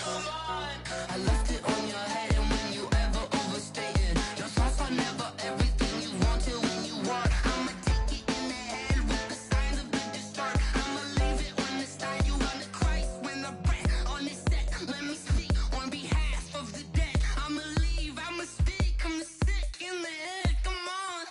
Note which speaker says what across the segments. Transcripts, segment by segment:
Speaker 1: I left it on your head, and when you ever overstay it, your thoughts are never everything you wanted when you want. I'ma take it in the head with the signs of the distort. I'ma leave it on the side. You on the Christ when the breath on this set. Let me speak on behalf of the dead. I'ma leave, I'ma speak. I'm sick in the head. Come on,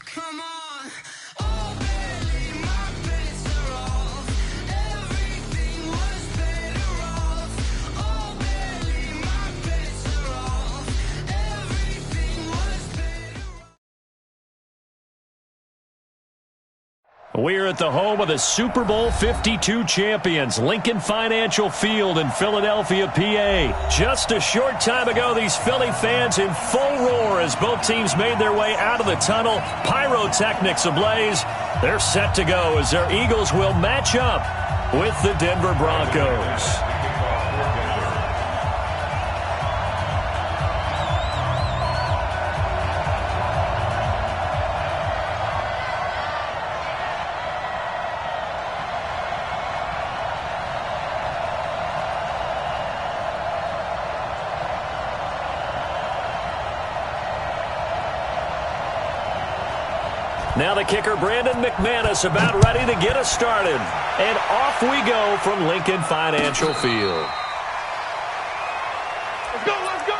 Speaker 1: come on. Oh, barely my bets are off. Everything was better off. Oh, barely my bets are off. Everything was better off.
Speaker 2: We're at the home of the Super Bowl 52 champions, Lincoln Financial Field in Philadelphia, PA. Just a short time ago, these Philly fans in full roar as both teams made their way out of the tunnel. Pyrotechnics ablaze. They're set to go as their Eagles will match up with the Denver Broncos. Now the kicker, Brandon McManus, about ready to get us started. And off we go from Lincoln Financial Field.
Speaker 3: Let's go, let's go!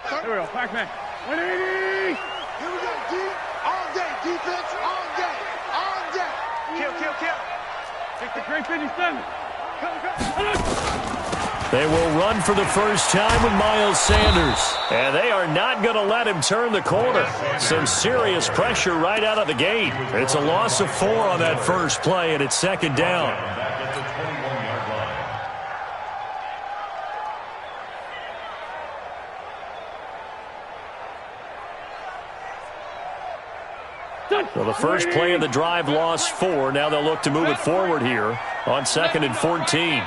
Speaker 3: Here we go, back man. 180!
Speaker 4: Here we go, D. All day, defense, all day, all day.
Speaker 3: Kill, kill, kill. Take the great 57.
Speaker 2: They will run for the first time with Miles Sanders. And they are not going to let him turn the corner. Some serious pressure right out of the gate. It's a loss of 4 on that first play, and it's second down. Well, the first play of the drive lost 4. Now they'll look to move it forward here on 2nd and 14.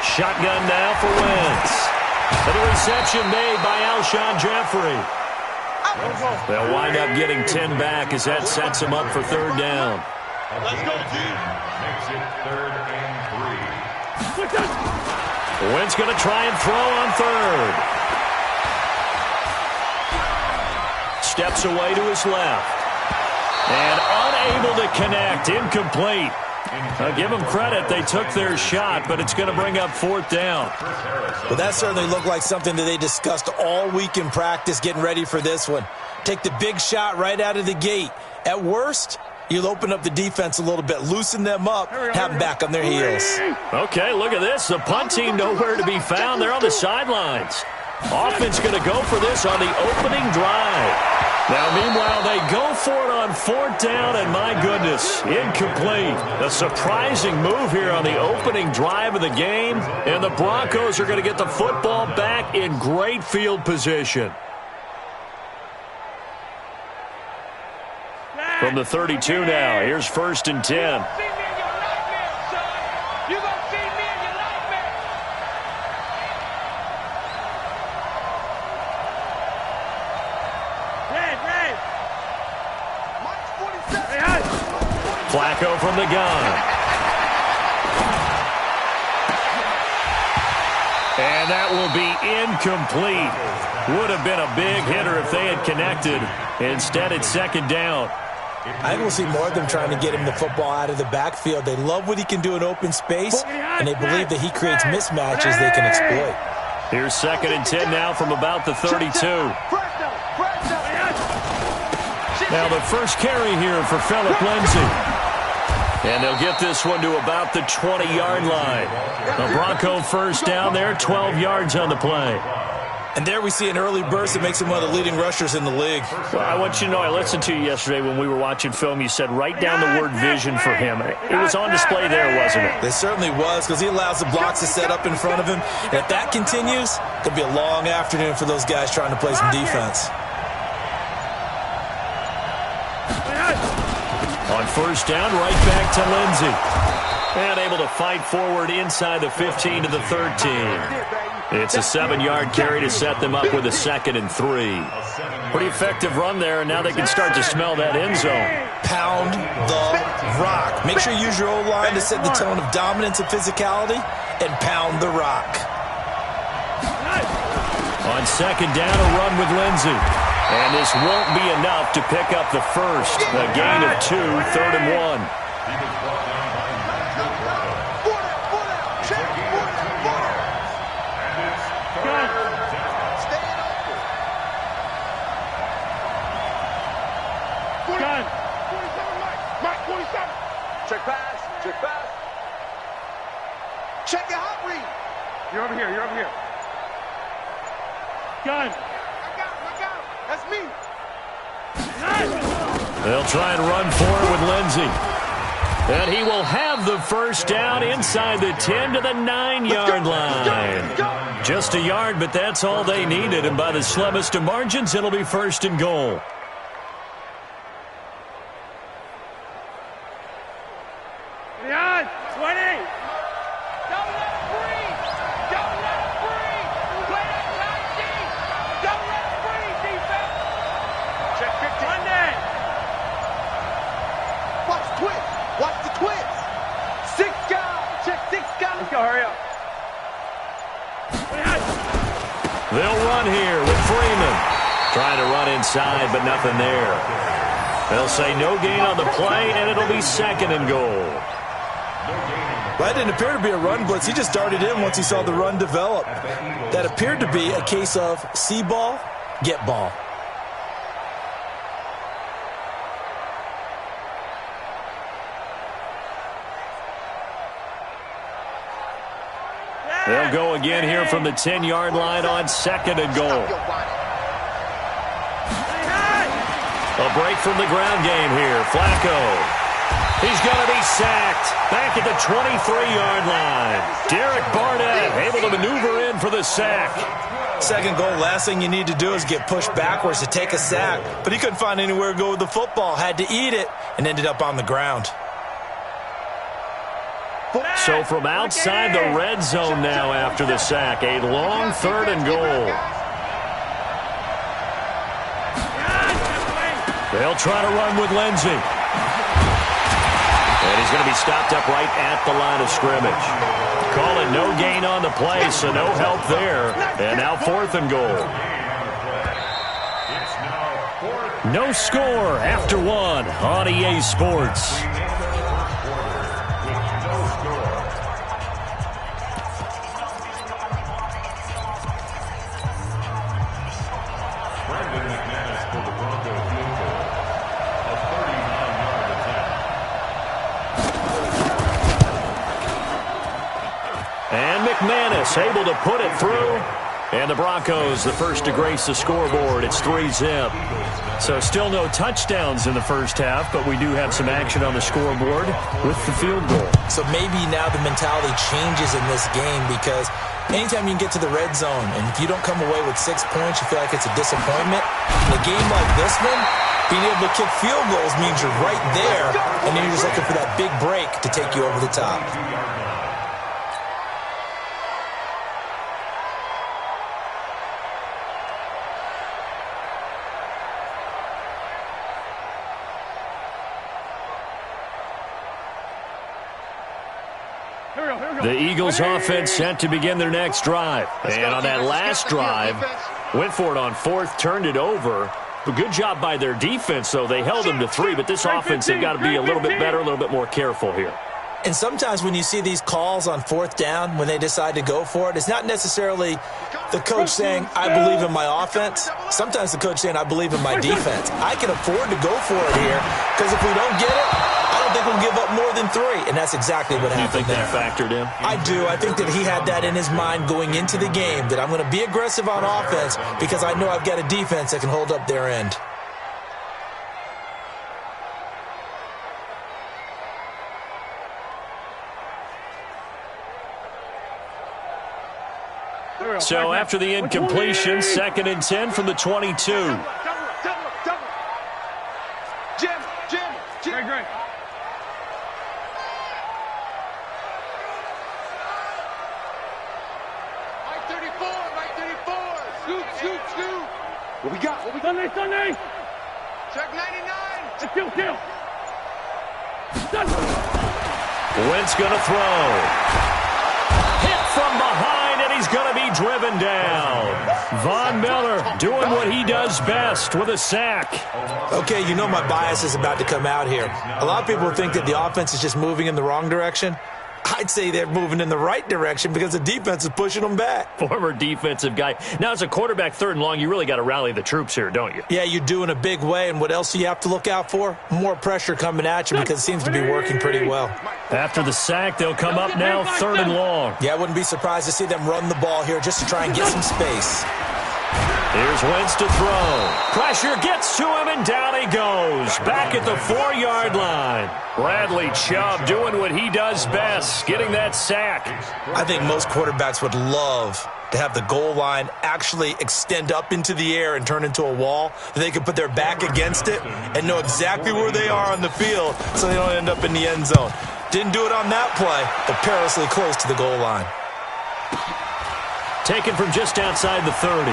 Speaker 2: Shotgun now for Wentz. And the reception made by Alshon Jeffrey. They'll wind up getting 10 back as that sets them up for third down.
Speaker 4: Let's go, D.
Speaker 3: Makes it 3rd and 3.
Speaker 2: Wentz going to try and throw on third. Steps away to his left. And unable to connect. Incomplete. I'll give them credit. They took their shot, but it's going to bring up 4th down.
Speaker 5: Well, that certainly looked like something that they discussed all week in practice getting ready for this one. Take the big shot right out of the gate. At worst, you'll open up the defense a little bit, loosen them up, have them back on their heels.
Speaker 2: Okay, look at this. The punt team nowhere to be found. They're on the sidelines. Offense going to go for this on the opening drive. Now, meanwhile, they go for it on 4th down, and my goodness, incomplete. A surprising move here on the opening drive of the game, and the Broncos are going to get the football back in great field position. From the 32 now, here's 1st and 10. Flacco from the gun. And that will be incomplete. Would have been a big hitter if they had connected. Instead, it's 2nd down.
Speaker 5: I will see more of them trying to get him the football out of the backfield. They love what he can do in open space, and they believe that he creates mismatches they can exploit.
Speaker 2: Here's 2nd and 10 now from about the 32. Now the first carry here for Phillip Lindsay. And they'll get this one to about the 20-yard line. The Bronco first down there, 12 yards on the play.
Speaker 5: And there we see an early burst that makes him one of the leading rushers in the league.
Speaker 2: Well, I want you to know, I listened to you yesterday when we were watching film. You said write down the word vision for him. It was on display there, wasn't it?
Speaker 5: It certainly was, because he allows the blocks to set up in front of him. And if that continues, it could be a long afternoon for those guys trying to play some defense.
Speaker 2: On first down, right back to Lindsey. And able to fight forward inside the 15 to the 13. It's a 7-yard carry to set them up with a 2nd and 3. Pretty effective run there, and now they can start to smell that end zone.
Speaker 5: Pound the rock. Make sure you use your O-line to set the tone of dominance and physicality, and pound the rock.
Speaker 2: On second down, a run with Lindsey. And this won't be enough to pick up the first. A gain of 2, 3rd and 1.
Speaker 4: Check pass. Check pass. Check your hot read.
Speaker 3: You're over here. You're over here. Gun.
Speaker 4: I got him. That's me.
Speaker 2: They'll try and run forward with Lindsey. And he will have the first down inside the 10 to the 9-yard line. Just a yard, but that's all they needed. And by the slimmest of margins, it'll be 1st and goal.
Speaker 3: Beyond 20.
Speaker 4: Don't let him breathe. Don't let him breathe. Play that 19. Don't let him breathe, defense. Check 15.
Speaker 3: Monday.
Speaker 4: Watch the twist. Watch the twist. 6 guys. Check 6 guys.
Speaker 3: Let's go. Hurry up.
Speaker 2: They'll run here with Freeman. Trying to run inside, but nothing there. They'll say no gain on the play, and it'll be 2nd and goal.
Speaker 5: Well, that didn't appear to be a run blitz. He just darted in once he saw the run develop. That appeared to be a case of see ball, get ball.
Speaker 2: They'll go again here from the 10-yard line on 2nd and goal. A break from the ground game here. Flacco. He's going to be sacked. Back at the 23-yard line. Derek Barnett able to maneuver in for the sack.
Speaker 5: 2nd goal, last thing you need to do is get pushed backwards to take a sack. But he couldn't find anywhere to go with the football. Had to eat it and ended up on the ground.
Speaker 2: So from outside the red zone now after the sack, a long 3rd and goal. They'll try to run with Lindsey. And he's going to be stopped up right at the line of scrimmage. Calling no gain on the play, so no help there. And now 4th and goal. No score after 1 on EA Sports. McManus able to put it through. And the Broncos, the first to grace the scoreboard. It's 3-zip. So still no touchdowns in the first half, but we do have some action on the scoreboard with the field goal.
Speaker 5: So maybe now the mentality changes in this game because anytime you can get to the red zone, and if you don't come away with 6 points, you feel like it's a disappointment. In a game like this one, being able to kick field goals means you're right there, and then you're just looking for that big break to take you over the top.
Speaker 2: The Eagles offense set to begin their next drive. And on that last drive, went for it on 4th, turned it over. A good job by their defense, though. They held them to 3, but this offense, they've got to be a little bit better, a little bit more careful here.
Speaker 5: And sometimes when you see these calls on 4th down, when they decide to go for it, it's not necessarily the coach saying, I believe in my offense. Sometimes the coach saying, I believe in my defense. I can afford to go for it here because if we don't get it, I don't think we'll give up more than 3. And that's exactly what happened there.
Speaker 2: You think that factored in?
Speaker 5: I do. I think that he had that in his mind going into the game, that I'm going to be aggressive on offense because I know I've got a defense that can hold up their end.
Speaker 2: So after the incompletion, 2nd and 10 from the 22.
Speaker 3: Great, great.
Speaker 4: Mike 34, Mike 34. Scoot.
Speaker 3: What we got? Sunday.
Speaker 4: Check 99.
Speaker 3: Kill.
Speaker 2: Wentz going to throw. Hit from behind, and he's going to be driven down. Von Miller doing what he does best with a sack.
Speaker 5: Okay, you know my bias is about to come out here. A lot of people think that the offense is just moving in the wrong direction. I'd say they're moving in the right direction because the defense is pushing them back.
Speaker 2: Former defensive guy. Now, as a quarterback, 3rd and long, you really got to rally the troops here, don't you?
Speaker 5: Yeah, you do in a big way, and what else do you have to look out for? More pressure coming at you because it seems to be working pretty well.
Speaker 2: After the sack, they'll come up now 3rd and long.
Speaker 5: Yeah, I wouldn't be surprised to see them run the ball here just to try and get some space.
Speaker 2: Here's Wentz to throw. Pressure gets to him, and down he goes. Back at the 4-yard line. Bradley Chubb doing what he does best, getting that sack.
Speaker 5: I think most quarterbacks would love to have the goal line actually extend up into the air and turn into a wall. They can put their back against it and know exactly where they are on the field so they don't end up in the end zone. Didn't do it on that play, but perilously close to the goal line.
Speaker 2: Taken from just outside the 30.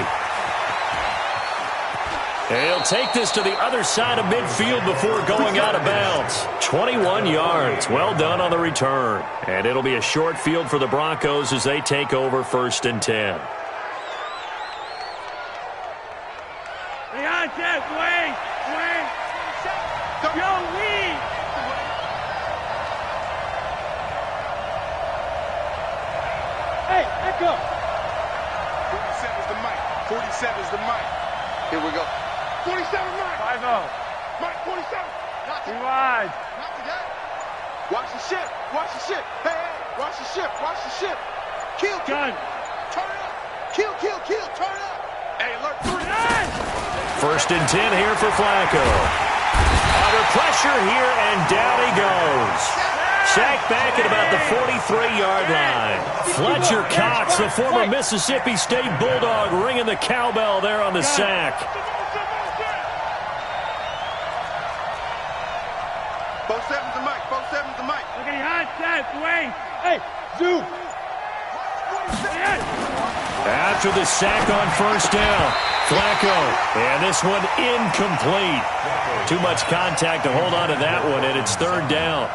Speaker 2: He'll take this to the other side of midfield before going out of bounds. 21 yards. Well done on the return. And it'll be a short field for the Broncos as they take over 1st and 10.
Speaker 3: Wait. Yo, lead. Hey, echo.
Speaker 4: 47's the mic. 47's the mic. Here we go. 47 Mike.
Speaker 3: 5-0.
Speaker 4: Mike 47. Not to
Speaker 3: Wide.
Speaker 4: Not to that. Watch the ship. Hey, watch the ship. Kill.
Speaker 3: Gun.
Speaker 4: Turn it up. Kill. Turn it up. Hey, alert 3.
Speaker 2: 1st and 10 here for Flacco. Under pressure here, and down he goes. Sacked back at about the 43-yard line. Fletcher Cox, the former Mississippi State Bulldog, ringing the cowbell there on the sack.
Speaker 4: Both sevens the mic.
Speaker 3: Okay, hot set. Wait. Hey, Zoom.
Speaker 2: After the sack on 1st down, Flacco, and this one incomplete. Too much contact to hold on to that one, and it's 3rd down.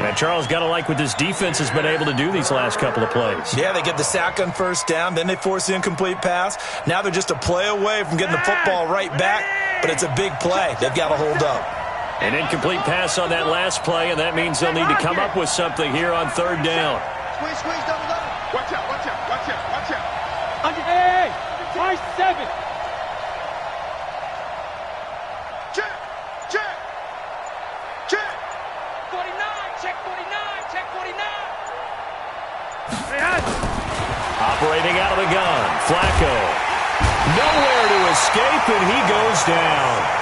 Speaker 2: And Charles, got to like what this defense has been able to do these last couple of plays.
Speaker 5: Yeah, they get the sack on 1st down, then they force the incomplete pass. Now they're just a play away from getting the football right back, but it's a big play. They've got to hold up.
Speaker 2: An incomplete pass on that last play, and that means they'll need to come up with something here on 3rd down.
Speaker 4: Squeeze, double. Watch out.
Speaker 3: Hey, try 7.
Speaker 4: Check.
Speaker 6: 49, check 49.
Speaker 3: Hey, hot.
Speaker 2: Operating out of the gun, Flacco. Nowhere to escape, and he goes down.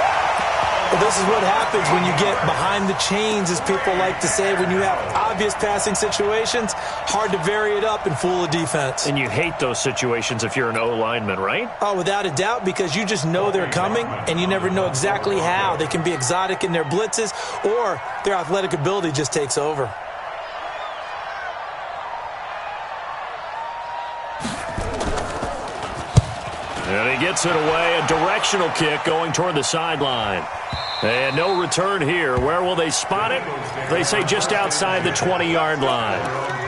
Speaker 5: Well, this is what happens when you get behind the chains, as people like to say. When you have obvious passing situations, hard to vary it up and fool a defense.
Speaker 2: And you hate those situations if you're an O-lineman, right?
Speaker 5: Oh, without a doubt, because you just know they're coming, and you never know exactly how. They can be exotic in their blitzes, or their athletic ability just takes over.
Speaker 2: And he gets it away, a directional kick going toward the sideline. And no return here. Where will they spot it? They say just outside the 20-yard line.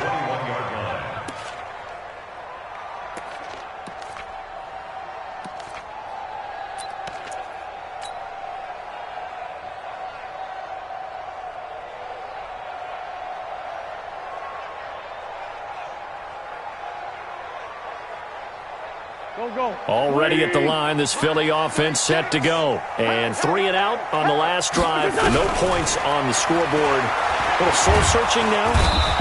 Speaker 3: Go.
Speaker 2: Already at the line, this Philly offense set to go. And 3 and out on the last drive. No points on the scoreboard. A little soul-searching now.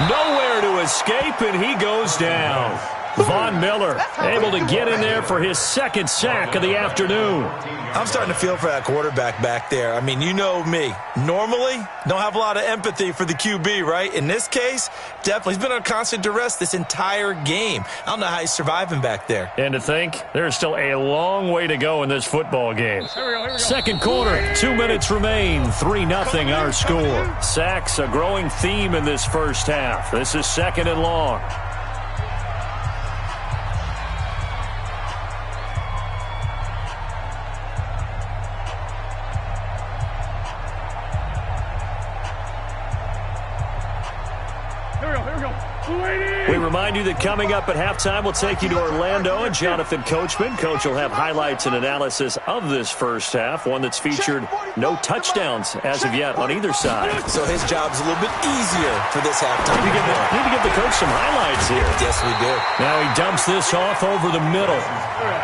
Speaker 2: Nowhere to escape, and he goes down. Von Miller able to get in there for his second sack of the afternoon.
Speaker 5: I'm starting to feel for that quarterback back there. I mean, you know me. Normally, don't have a lot of empathy for the QB, right? In this case, definitely. He's been on constant duress this entire game. I don't know how he's surviving back there.
Speaker 2: And to think, there's still a long way to go in this football game. Second quarter, 2 minutes remain. 3-0 our score. Sacks, a growing theme in this first half. This is second and long. We remind you that coming up at halftime, we'll take you to Orlando and Jonathan Coachman. Coach will have highlights and analysis of this first half, one that's featured no touchdowns as of yet on either side.
Speaker 5: So his job's a little bit easier for this halftime.
Speaker 2: Need to give the coach some highlights here.
Speaker 5: Yes, we do.
Speaker 2: Now he dumps this off over the middle.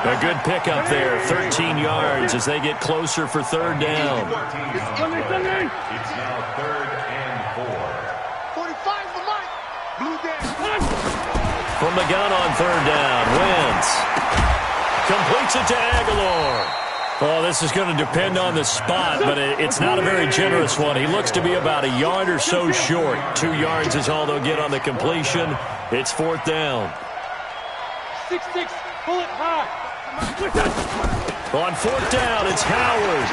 Speaker 2: A good pickup there, 13 yards as they get closer for third down.
Speaker 7: It's now 3rd and 4. 45 for Mike. Blue down.
Speaker 2: From the gun on third down, Wentz completes it to Aguilar. Oh, this is going to depend on the spot, but it's not a very generous one. He looks to be about a yard or so short. 2 yards is all they'll get on the completion. It's fourth down.
Speaker 6: 6-6, bullet high.
Speaker 2: On fourth down, it's Howard.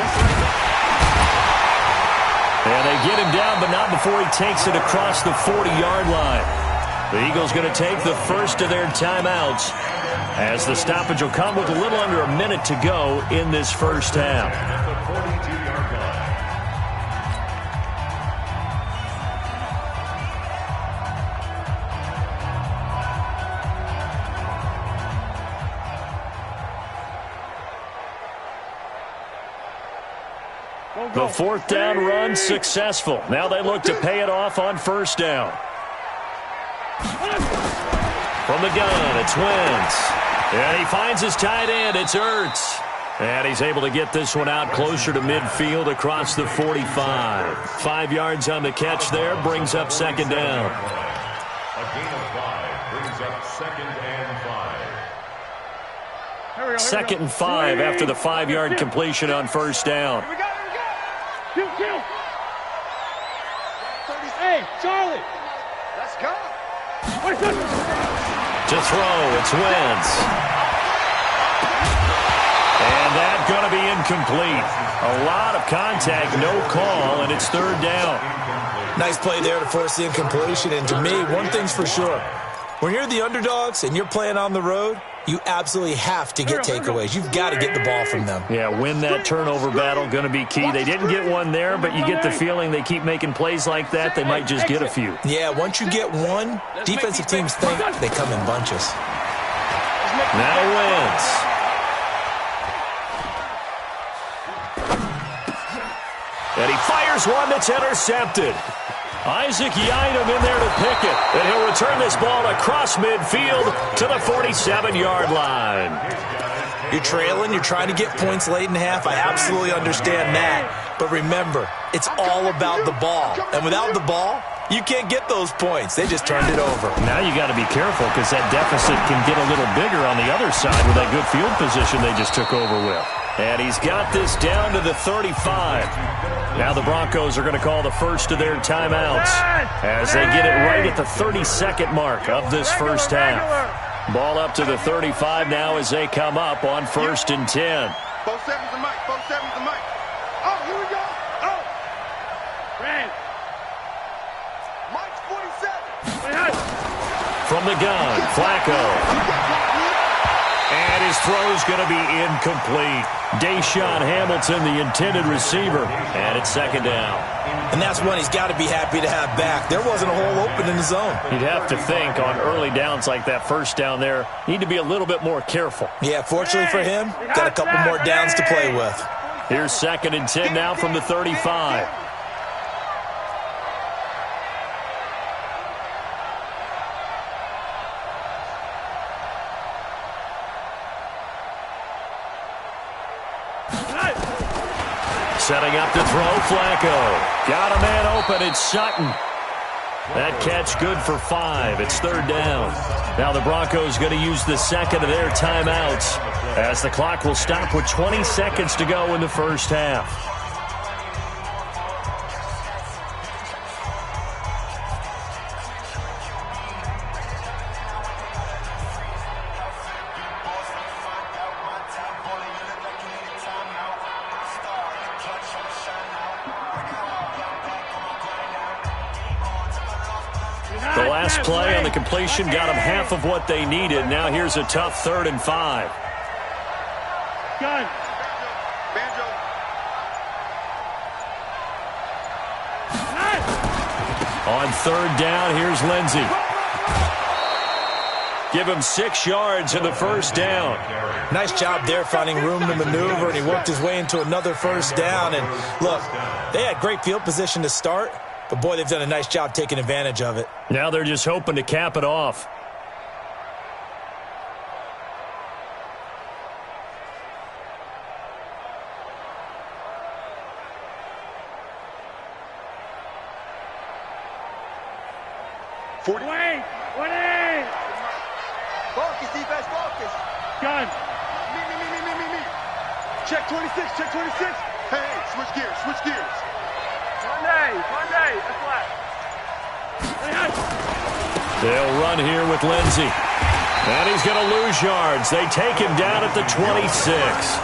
Speaker 2: And they get him down, but not before he takes it across the 40-yard line. The Eagles going to take the first of their timeouts as the stoppage will come with a little under a minute to go in this first half.
Speaker 7: At the 42-yard line.
Speaker 2: The fourth down run successful. Now they look to pay it off on first down. From the gun, it's Wentz. And he finds his tight end. It's Ertz. And he's able to get this one out closer to midfield across the 45. 5 yards on the catch there. Brings up second down.
Speaker 7: A gain of 5 brings up 2nd and 5.
Speaker 2: Second and 5 after the 5-yard completion on first down.
Speaker 6: Here we go. Kill. Hey, Charlie. Let's go.
Speaker 2: To throw, it's Wentz. And that's going to be incomplete. A lot of contact, no call, and it's third down.
Speaker 5: Nice play there to force the incompletion. And to me, one thing's for sure. When you're the underdogs and you're playing on the road, you absolutely have to get takeaways. You've got to get the ball from them.
Speaker 2: Yeah, win that turnover battle, going to be key. They didn't get one there, but you get the feeling they keep making plays like that, they might just get a few.
Speaker 5: Yeah, once you get one, defensive teams think they come in bunches.
Speaker 2: Now Wentz. And he fires one that's intercepted. Isaac Yiadom in there to pick it. And he'll return this ball across midfield to the 47-yard line.
Speaker 5: You're trailing. You're trying to get points late in half. I absolutely understand that. But remember, it's all about the ball. And without the ball, you can't get those points. They just turned it over.
Speaker 2: Now you got to be careful because that deficit can get a little bigger on the other side with that good field position they just took over with. And he's got this down to the 35. Now the Broncos are going to call the first of their timeouts as they get it right at the 32nd mark of this first half. Ball up to the 35 now as they come up on 1st and 10.
Speaker 4: 4-7's the mic. 4-7's the mic. Oh, here we go. Oh.
Speaker 6: Brad.
Speaker 4: Mike's 47.
Speaker 2: From the gun, Flacco. And his throw's going to be incomplete. Deshaun Hamilton, the intended receiver, and it's second down.
Speaker 5: And that's one he's got to be happy to have back. There wasn't a hole open in the zone.
Speaker 2: You'd have to think on early downs like that first down there, need to be a little bit more careful.
Speaker 5: Yeah, fortunately for him, got a couple more downs to play with.
Speaker 2: Here's 2nd and 10 now from the 35. Setting up to throw, Flacco. Got a man open, it's Sutton. That catch good for 5. It's third down. Now the Broncos going to use the second of their timeouts as the clock will stop with 20 seconds to go in the first half. The last play on the completion got them half of what they needed. Now here's a tough 3rd and 5.
Speaker 3: Gun.
Speaker 6: Banjo.
Speaker 2: On 3rd down, here's Lindsey. Give him 6 yards in the first down.
Speaker 5: Nice job there finding room to maneuver, and he worked his way into another first down. And look, they had great field position to start, but boy, they've done a nice job taking advantage of it.
Speaker 2: Now they're just hoping to cap it off.
Speaker 3: Wait.
Speaker 6: Focus, defense, focus.
Speaker 3: Gun.
Speaker 6: Me. Check 26, check 26. Hey, switch gears.
Speaker 3: Monday. That's left.
Speaker 2: They'll run here with Lindsey. And he's going to lose yards. They take him down at the 26.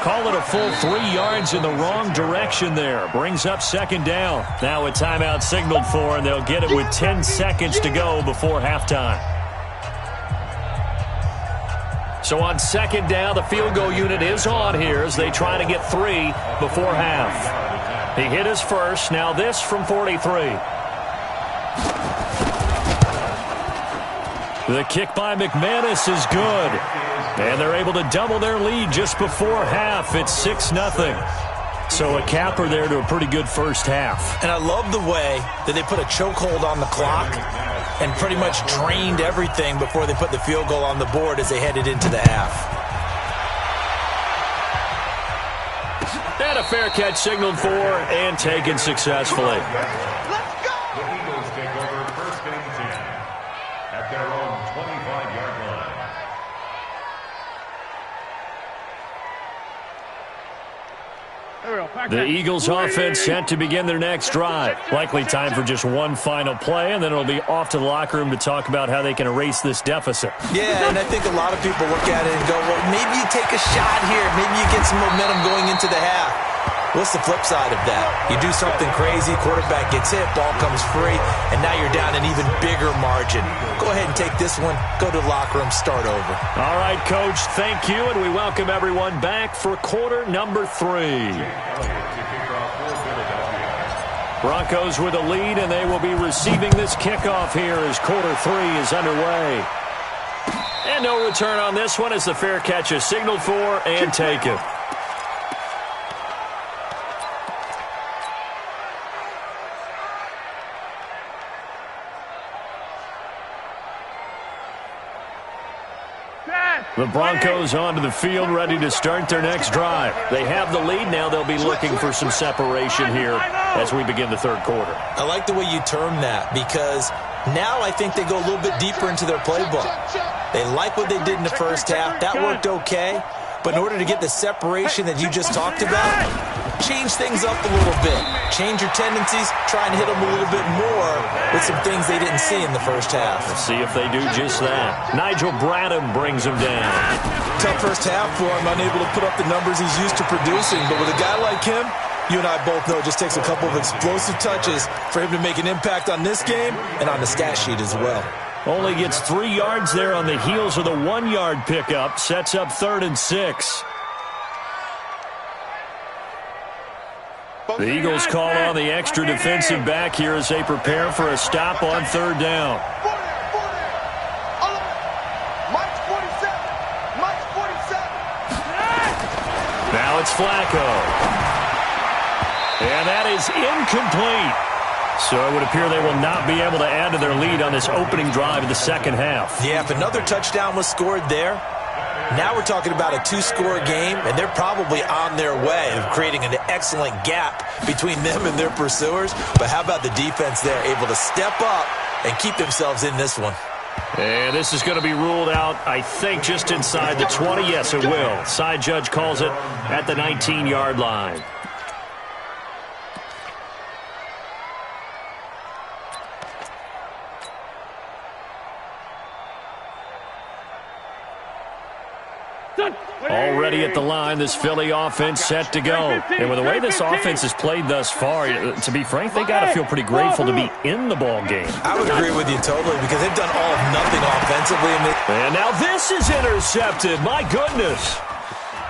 Speaker 2: Call it a full 3 yards in the wrong direction there. Brings up second down. Now a timeout signaled for, and they'll get it with 10 seconds to go before halftime. So on second down, the field goal unit is on here as they try to get 3 before half. He hit his first. Now this from 43. The kick by McManus is good. And they're able to double their lead just before half. It's 6-0. So a capper there to a pretty good first half.
Speaker 5: And I love the way that they put a chokehold on the clock and pretty much drained everything before they put the field goal on the board as they headed into the half.
Speaker 2: And a fair catch signaled for and taken successfully.
Speaker 6: Let's go!
Speaker 7: The Eagles take over 1st and 10 at their own 25-yard line.
Speaker 2: The Eagles offense set to begin their next drive. Likely time for just one final play, and then it'll be off to the locker room to talk about how they can erase this deficit.
Speaker 5: Yeah, and I think a lot of people look at it and go, well, maybe you take a shot here. Maybe you get some momentum going into the half. What's the flip side of that? You do something crazy, quarterback gets hit, ball comes free, and now you're down an even bigger margin. Go ahead and take this one, go to the locker room, start over.
Speaker 2: All right, Coach, thank you, and we welcome everyone back for quarter number 3. Broncos with a lead, and they will be receiving this kickoff here as quarter 3 is underway. And no return on this one as the fair catch is signaled for and taken. The Broncos onto the field, ready to start their next drive. They have the lead. Now they'll be looking for some separation here as we begin the third quarter.
Speaker 5: I like the way you term that because now I think they go a little bit deeper into their playbook. They like what they did in the first half. That worked okay. But in order to get the separation that you just talked about, change things up a little bit. Change your tendencies. Try and hit them a little bit more with some things they didn't see in the first half.
Speaker 2: Let's see if they do just that. Nigel Bradham brings him down.
Speaker 5: Tough first half for him, unable to put up the numbers he's used to producing. But with a guy like him, you and I both know it just takes a couple of explosive touches for him to make an impact on this game and on the stat sheet as well.
Speaker 2: Only gets 3 yards there on the heels of the 1-yard pickup. Sets up 3rd and 6. The Eagles call on the extra defensive back here as they prepare for a stop on 3rd down. Now it's Flacco. And that is incomplete. So it would appear they will not be able to add to their lead on this opening drive of the second half.
Speaker 5: Yeah, if another touchdown was scored there, Now we're talking about a two-score game, and they're probably on their way of creating an excellent gap between them and their pursuers. But how about the defense there, able to step up and keep themselves in this one?
Speaker 2: And this is going to be ruled out, I think, just inside the 20. Yes, it will. Side judge calls it at the 19-yard line. Already at the line, this Philly offense set to go. And with the way this offense has played thus far, to be frank, they got to feel pretty grateful to be in the ball game.
Speaker 5: I would agree with you totally because they've done all of nothing offensively.
Speaker 2: And now this is intercepted. My goodness.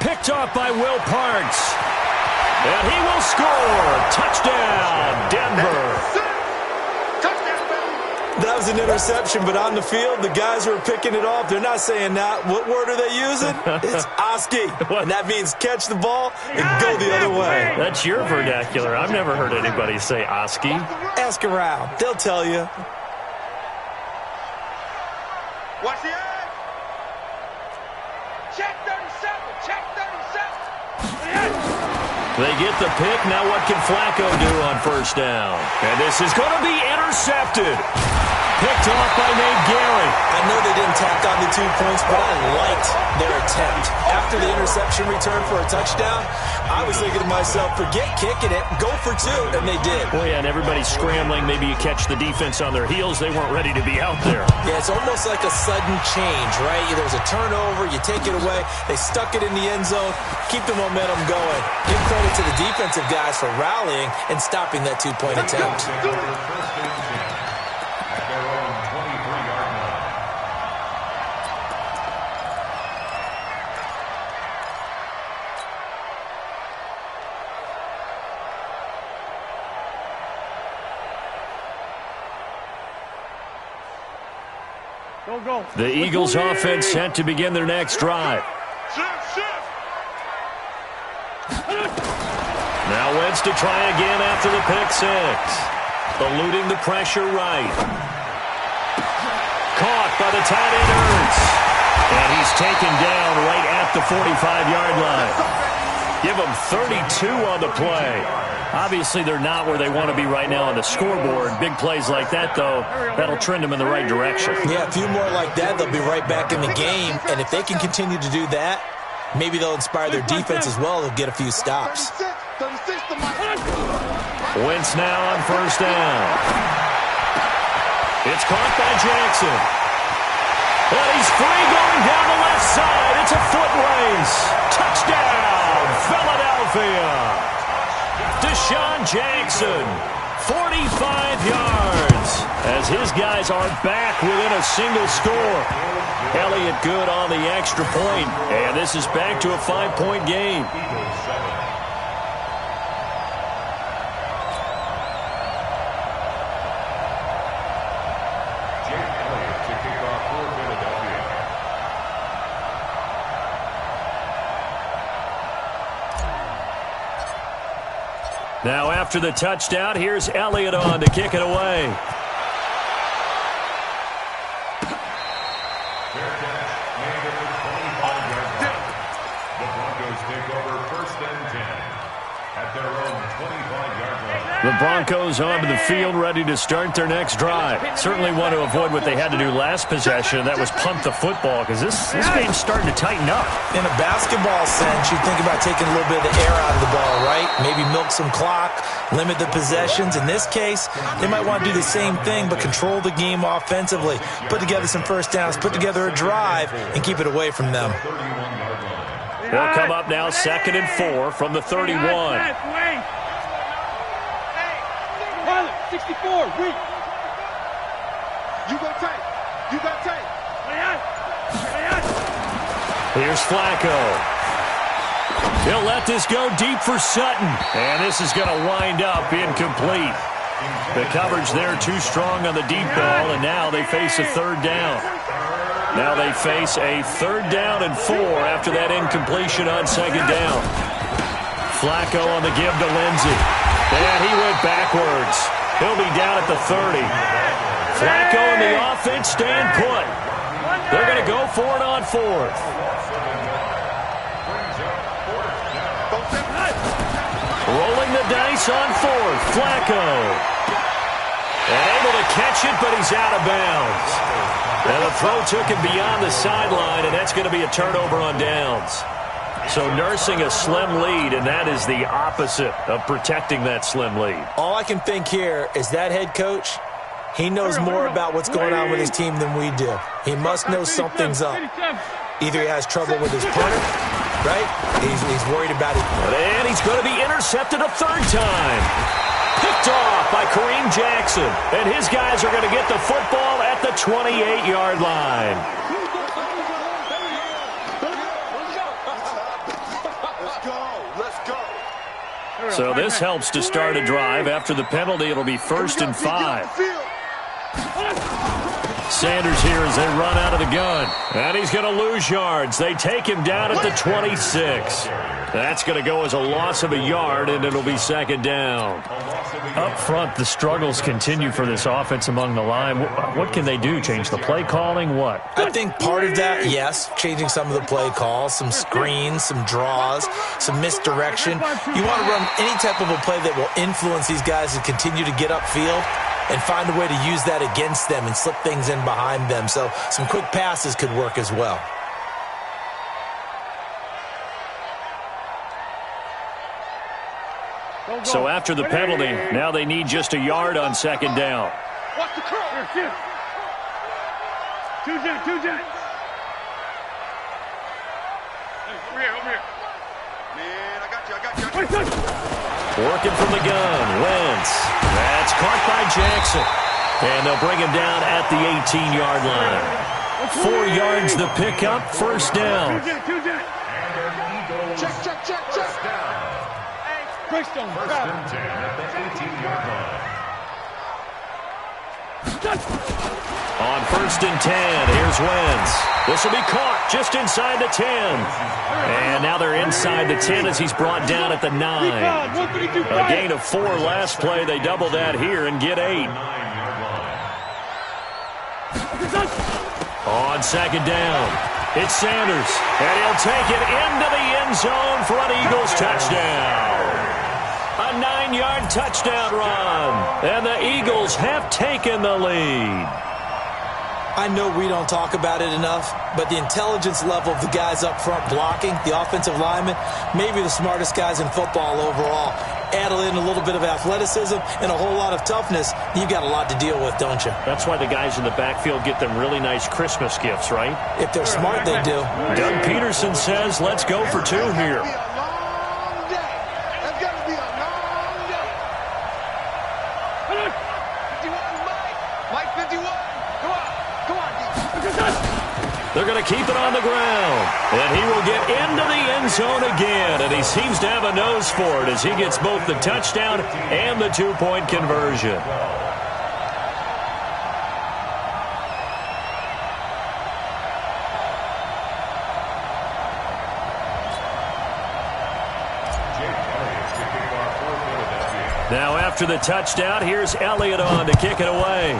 Speaker 2: Picked off by Will Parks. And he will score. Touchdown, Denver.
Speaker 5: That was an interception, but on the field, the guys who are picking it off, they're not saying that. What word are they using? It's Oski, and that means catch the ball and go the other way.
Speaker 2: That's your vernacular. I've never heard anybody say Oski.
Speaker 5: Ask around. They'll tell you.
Speaker 6: Watch the edge.
Speaker 4: Check 37. Check 37.
Speaker 2: They get the pick. Now what can Flacco do on first down? And this is going to be intercepted. Picked off by Nate Gary.
Speaker 5: I know they didn't tack on the 2 points, but I liked their attempt. After the interception return for a touchdown, I was thinking to myself, forget kicking it, go for two, and they did.
Speaker 2: Well, yeah, and everybody's scrambling. Maybe you catch the defense on their heels. They weren't ready to be out there.
Speaker 5: Yeah, it's almost like a sudden change, right? There was a turnover, you take it away, they stuck it in the end zone, keep the momentum going. Give credit to the defensive guys for rallying and stopping that 2-point attempt.
Speaker 2: The Eagles offense set to begin their next drive. Now Wentz to try again after the pick six. Eluding the pressure right. Caught by the tight end Ertz. And he's taken down right at the 45-yard line. Give them 32 on the play. Obviously, they're not where they want to be right now on the scoreboard. Big plays like that, though, that'll trend them in the right direction.
Speaker 5: Yeah, a few more like that, they'll be right back in the game. And if they can continue to do that, maybe they'll inspire their defense as well. They'll get a few stops.
Speaker 2: Wentz now on first down. It's caught by Jackson. And he's free going down the left side. It's a foot race. Touchdown, Philadelphia. Deshaun Jackson, 45 yards, as his guys are back within a single score. Elliott good on the extra point, and this is back to a 5-point game. Now after the touchdown, here's Elliott on to kick it away.
Speaker 7: The Broncos take over first and 10 at their own 25-yard line.
Speaker 2: The Broncos onto the field, ready to start their next drive. Certainly want to avoid what they had to do last possession, that was punt the football, because this game's starting to tighten up.
Speaker 5: In a basketball sense, you think about taking a little bit of the air out of the ball, right? Maybe milk some clock, limit the possessions. In this case, they might want to do the same thing, but control the game offensively. Put together some first downs, put together a drive, and keep it away from them.
Speaker 2: They'll come up now 2nd and 4 from the 31.
Speaker 6: 64, reach. You go tight. You got tight.
Speaker 2: Here's Flacco. He'll let this go deep for Sutton. And this is going to wind up incomplete. The coverage there too strong on the deep ball, and now they face a third down. Now they face a 3rd down and 4 after that incompletion on 2nd down. Flacco on the give to Lindsey. And he went backwards. He'll be down at the 30. Flacco and the offense staying put. They're going to go for it on fourth. Rolling the dice on fourth. Flacco. And able to catch it, but he's out of bounds. And the throw took him beyond the sideline, and that's going to be a turnover on downs. So nursing a slim lead, and that is the opposite of protecting that slim lead.
Speaker 5: All I can think here is that head coach, he knows more about what's going on with his team than we do. He must know something's up. Either he has trouble with his punter, right? He's worried about it.
Speaker 2: And he's going to be intercepted a third time. Picked off by Kareem Jackson. And his guys are going to get the football at the 28-yard line. So this helps to start a drive. After the penalty, it'll be 1st and 5. Sanders here as they run out of the gun. And he's going to lose yards. They take him down at the 26. That's going to go as a loss of a yard, and it'll be 2nd down. Up front, the struggles continue for this offense among the line. What can they do? Change the play calling? What?
Speaker 5: I think part of that, yes, changing some of the play calls, some screens, some draws, some misdirection. You want to run any type of a play that will influence these guys to continue to get upfield and find a way to use that against them and slip things in behind them. So some quick passes could work as well.
Speaker 2: So after the penalty, now they need just a yard on 2nd down.
Speaker 3: Watch the curl. Two jet. Over here.
Speaker 6: Man, I got you.
Speaker 2: Working from the gun, Wentz. That's caught by Jackson. And they'll bring him down at the 18-yard line. 4 yards the pickup, 1st down.
Speaker 6: Check.
Speaker 3: Greystone.
Speaker 7: First and 10 at the 18-yard line.
Speaker 2: On 1st and 10, here's Wentz. This will be caught just inside the 10. And now they're inside the 10 as he's brought down at the 9. A gain of 4 last play. They double that here and get 8. On 2nd down, it's Sanders. And he'll take it into the end zone for an Eagles touchdown. A 9-yard touchdown run. And the Eagles have taken the lead.
Speaker 5: I know we don't talk about it enough, but the intelligence level of the guys up front blocking, the offensive linemen, maybe the smartest guys in football overall. Add in a little bit of athleticism and a whole lot of toughness, you've got a lot to deal with, don't you?
Speaker 2: That's why the guys in the backfield get them really nice Christmas gifts, right?
Speaker 5: If they're smart, they do.
Speaker 2: Doug Peterson says, let's go for 2 here. They're going to keep it on the ground. And he will get into the end zone again. And he seems to have a nose for it as he gets both the touchdown and the 2-point conversion. Now after the touchdown, here's Elliott on to kick it away.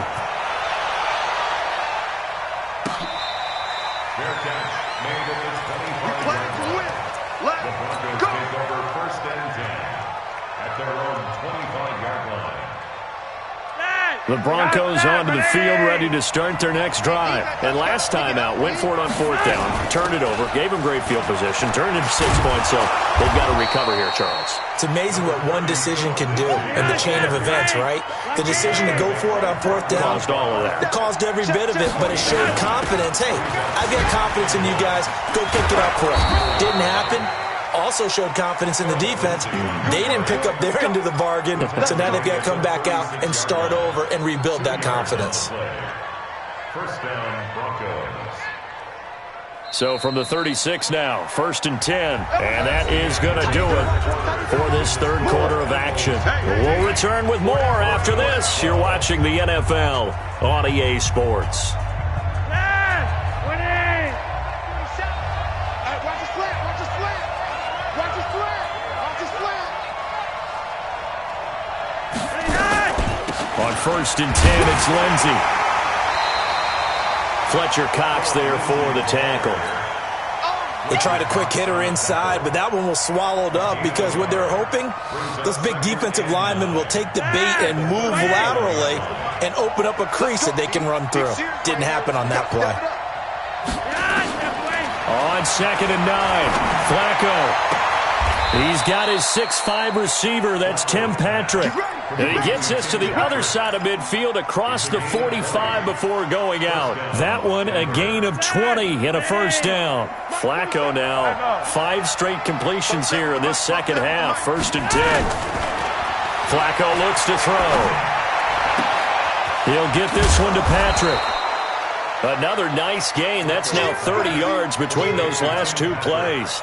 Speaker 2: The Broncos onto the field, ready to start their next drive. And last time out, went for it on 4th down, turned it over, gave them great field position, turned it to 6 points, so they've got to recover here, Charles.
Speaker 5: It's amazing what one decision can do in the chain of events, right? The decision to go for it on 4th down.
Speaker 2: Caused all of that.
Speaker 5: It caused every bit of it, but it showed confidence. Hey, I've got confidence in you guys. Go pick it up for it. Didn't happen. Also showed confidence in the defense. They didn't pick up their end of the bargain, so now they've got to come back out and start over and rebuild that confidence.
Speaker 7: 1st down, Broncos.
Speaker 2: So from the 36 now, 1st and 10, and that is going to do it for this 3rd quarter of action. We'll return with more after this. You're watching the NFL on EA Sports. On 1st and 10, it's Lindsey. Fletcher Cox there for the tackle.
Speaker 5: They tried a quick hitter inside, but that one was swallowed up because what they're hoping, those big defensive linemen will take the bait and move laterally and open up a crease that they can run through. Didn't happen on that play.
Speaker 2: On 2nd and 9, Flacco. He's got his 6'5" receiver. That's Tim Patrick. And he gets this to the other side of midfield across the 45 before going out. That one a gain of 20 and a first down. Flacco now 5 straight completions here in this second half. 1st and 10. Flacco looks to throw. He'll get this one to Patrick. Another nice gain. That's now 30 yards between those last 2 plays.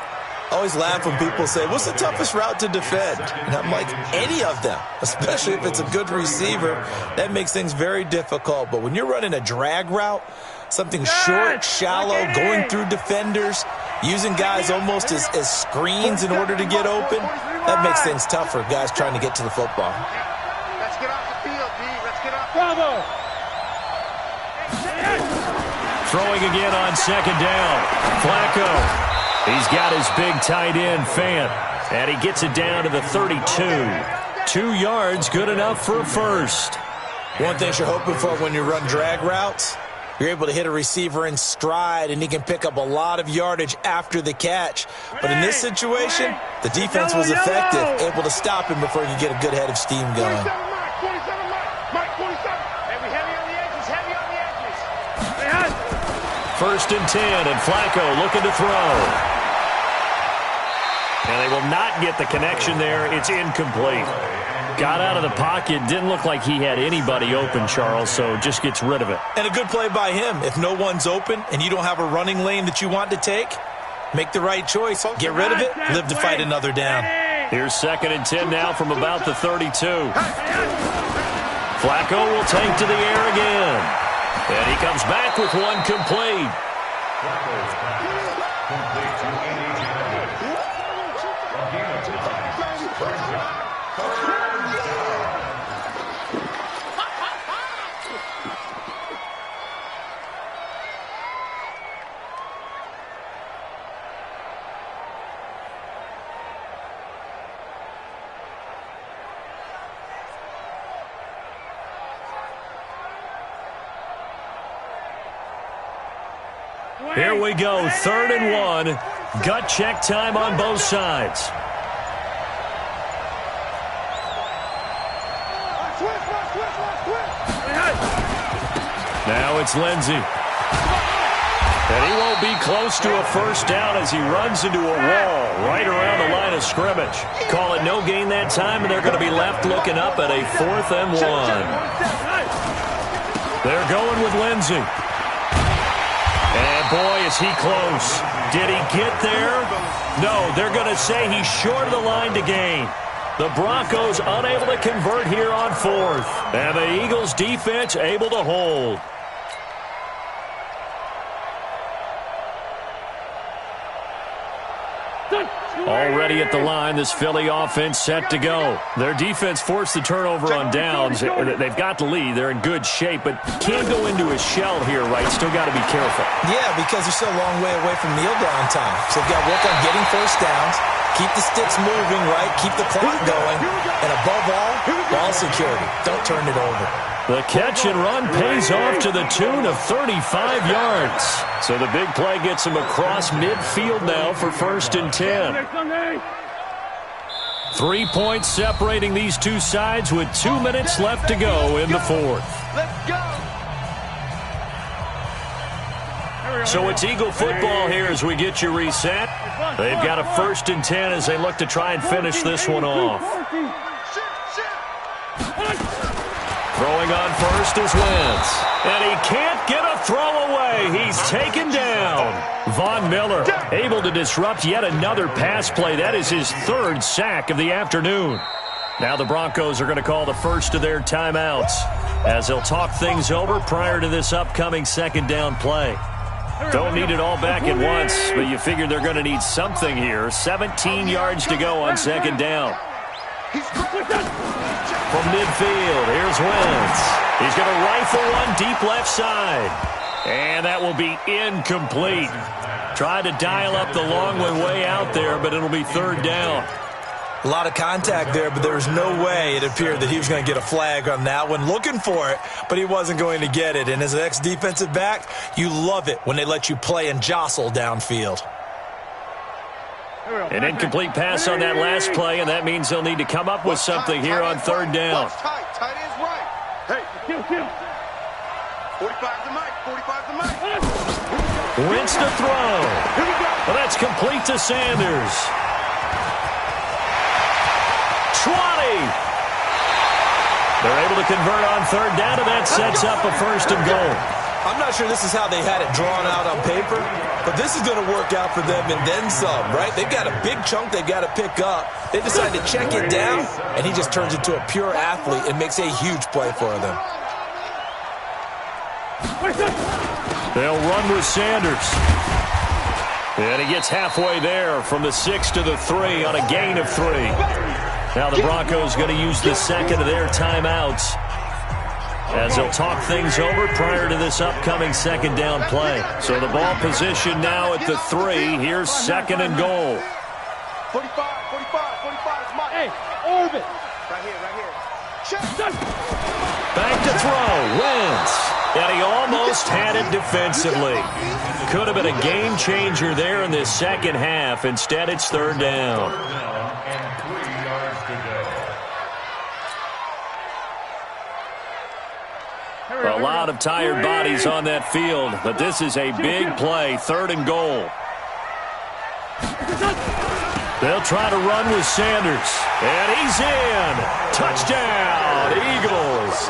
Speaker 5: I always laugh when people say, what's the toughest route to defend? And I'm like, any of them, especially if it's a good receiver. That makes things very difficult. But when you're running a drag route, something short, shallow, going through defenders, using guys almost as screens in order to get open, that makes things tough for guys trying to get to the football.
Speaker 6: Let's get off the field, D. Let's get off.
Speaker 3: Bravo.
Speaker 2: Throwing again on 2nd down. Flacco. He's got his big tight end, Fant, and he gets it down to the 32. 2 yards, good enough for a first.
Speaker 5: One thing you're hoping for when you run drag routes, you're able to hit a receiver in stride, and he can pick up a lot of yardage after the catch. But in this situation, the defense was effective, able to stop him before he could get a good head of steam going.
Speaker 6: 27 Mike, 27.
Speaker 4: Heavy on the edges, heavy on the edges.
Speaker 2: 1st and 10, and Flacco looking to throw. And they will not get the connection there. It's incomplete. Got out of the pocket. Didn't look like he had anybody open, Charles, so just gets rid of it.
Speaker 5: And a good play by him. If no one's open and you don't have a running lane that you want to take, make the right choice. Get rid of it. Live to fight another down.
Speaker 2: Here's 2nd and 10 now from about the 32. Flacco will take to the air again. And he comes back with one complete. Here we go, 3rd and 1. Gut check time on both sides. Now it's Lindsey. And he won't be close to a first down as he runs into a wall right around the line of scrimmage. Call it no gain that time, and they're going to be left looking up at a 4th and 1. They're going with Lindsey. And boy, is he close. Did he get there? No, they're going to say he's short of the line to gain. The Broncos unable to convert here on 4th. And the Eagles defense able to hold. Already at the line, this Philly offense set to go. Their defense forced the turnover on downs. They've got the lead. They're in good shape, but can't go into a shell here, right? Still got to be careful.
Speaker 5: Yeah, because they're still a long way away from kneel down time. So they've got to work on getting first downs, keep the sticks moving, right? Keep the clock going. And above all, ball security. Don't turn it over.
Speaker 2: The catch and run pays off to the tune of 35 yards. So the big play gets him across midfield now for 1st and 10. 3 points separating these two sides with 2 minutes left to go in the 4th.
Speaker 6: Let's go.
Speaker 2: So it's Eagle football here as we get you reset. They've got a 1st and 10 as they look to try and finish this one off. Throwing on first is Wentz. And he can't get a throw away. He's taken down. Von Miller able to disrupt yet another pass play. That is his 3rd sack of the afternoon. Now the Broncos are going to call the first of their timeouts as they'll talk things over prior to this upcoming 2nd down play. Don't need it all back at once, but you figure they're going to need something here. 17 yards to go on 2nd down. From midfield, here's Wentz. He's going to rifle one deep left side. And that will be incomplete. Tried to dial up the long one way out there, but it'll be third down.
Speaker 5: A lot of contact there, but there was no way it appeared that he was going to get a flag on that one. Looking for it, but he wasn't going to get it. And as an ex-defensive back, you love it when they let you play and jostle downfield.
Speaker 2: An incomplete pass on that last play, and that means they'll need to come up with something here on third down.
Speaker 6: Tight ends right. Hey.
Speaker 3: Kill.
Speaker 6: 45 to Mike. 45 to Mike.
Speaker 2: Wins to throw. Well, that's complete to Sanders. 20. They're able to convert on third down, and that sets up a first and goal.
Speaker 5: I'm not sure this is how they had it drawn out on paper, but this is going to work out for them and then some, right? They've got a big chunk they've got to pick up. They decide to check it down, and he just turns into a pure athlete and makes a huge play for them.
Speaker 2: They'll run with Sanders. And he gets halfway there from the 6 to the 3 on a gain of 3. Now the Broncos going to use the second of their timeouts as they'll talk things over prior to this upcoming second down play. So the ball position now at the 3. Here's second and goal.
Speaker 6: 45 is Mike.
Speaker 3: Hey, Orbit.
Speaker 6: Right here. Check.
Speaker 2: Back to throw. Wentz. And he almost had it defensively. Could have been a game changer there in this second half. Instead, it's third down.
Speaker 7: And 3 yards to go.
Speaker 2: A lot of tired bodies on that field, but this is a big play, third and goal. They'll try to run with Sanders, and he's in. Touchdown, Eagles.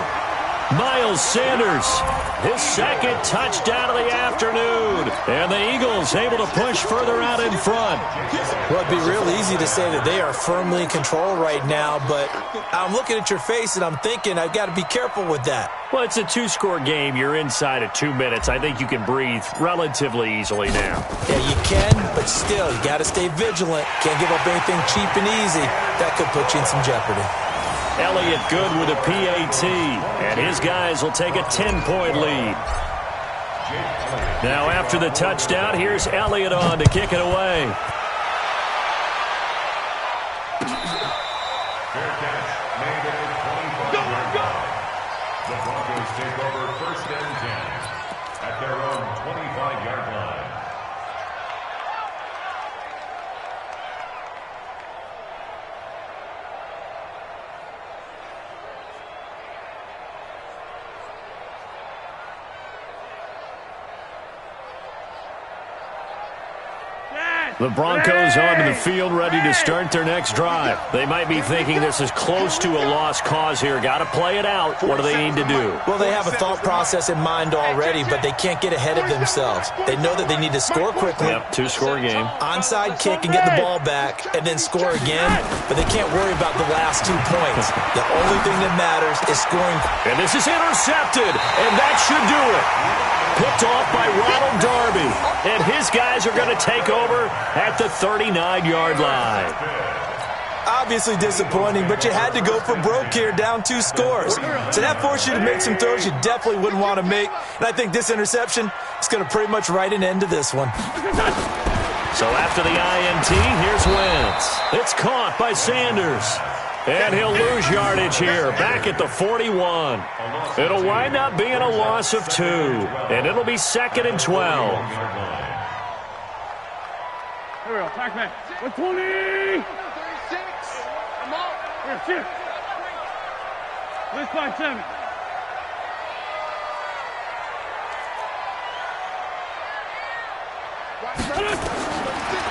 Speaker 2: Miles Sanders, his second touchdown of the afternoon. And the Eagles able to push further out in front.
Speaker 5: Well, it'd be real easy to say that they are firmly in control right now, but I'm looking at your face and I'm thinking I've got to be careful with that.
Speaker 2: Well, it's a 2-score game. You're inside of 2 minutes. I think you can breathe relatively easily now.
Speaker 5: Yeah, you can, but still, you got to stay vigilant. Can't give up anything cheap and easy. That could put you in some jeopardy.
Speaker 2: Elliott good with a PAT, and his guys will take a 10-point lead. Now after the touchdown, here's Elliott on to kick it away.
Speaker 7: Fair catch made at the 25-yard line. The Broncos take over first and 10 at their own 25-yard line.
Speaker 2: The Broncos onto the field ready to start their next drive. They might be thinking this is close to a lost cause here. Got to play it out. What do they need to do?
Speaker 5: Well, they have a thought process in mind already, but they can't get ahead of themselves. They know that they need to score quickly.
Speaker 2: Yep, 2-score game.
Speaker 5: Onside kick and get the ball back and then score again, but they can't worry about the last 2 points. The only thing that matters is scoring.
Speaker 2: And this is intercepted, and that should do it. Picked off by Ronald Darby, and his guys are going to take over at the 39-yard line.
Speaker 5: Obviously disappointing, but you had to go for broke here, down 2 scores. So that forced you to make some throws you definitely wouldn't want to make. And I think this interception is going to pretty much write an end to this one.
Speaker 2: So after the INT, here's Wentz. It's caught by Sanders. And he'll lose yardage here, back at the 41. It'll wind up being a loss of 2, and it'll be second and 12.
Speaker 3: Here we go, pack man. 120.
Speaker 6: 36. Come on.
Speaker 3: Here, shoot. Let's find 7.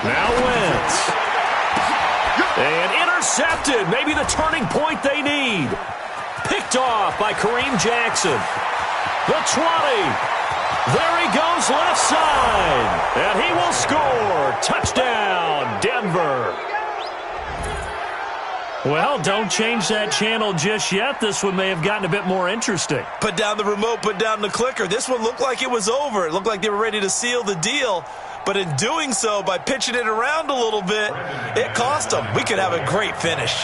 Speaker 2: Now Wentz. And intercepted. Maybe the turning point they need. Picked off by Kareem Jackson. The 20. There he goes left side. And he will score. Touchdown, Denver. Well, don't change that channel just yet. This one may have gotten a bit more interesting.
Speaker 5: Put down the remote, put down the clicker. This one looked like it was over. It looked like they were ready to seal the deal. But in doing so, by pitching it around a little bit, it cost them. We could have a great finish.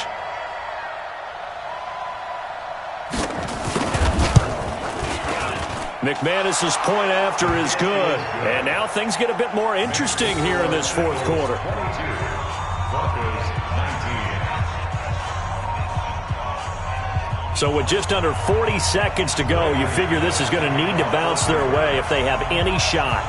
Speaker 2: McManus's point after is good. And now things get a bit more interesting here in this fourth quarter.
Speaker 7: 22, Broncos 19.
Speaker 2: So with just under 40 seconds to go, you figure this is going to need to bounce their way if they have any shot.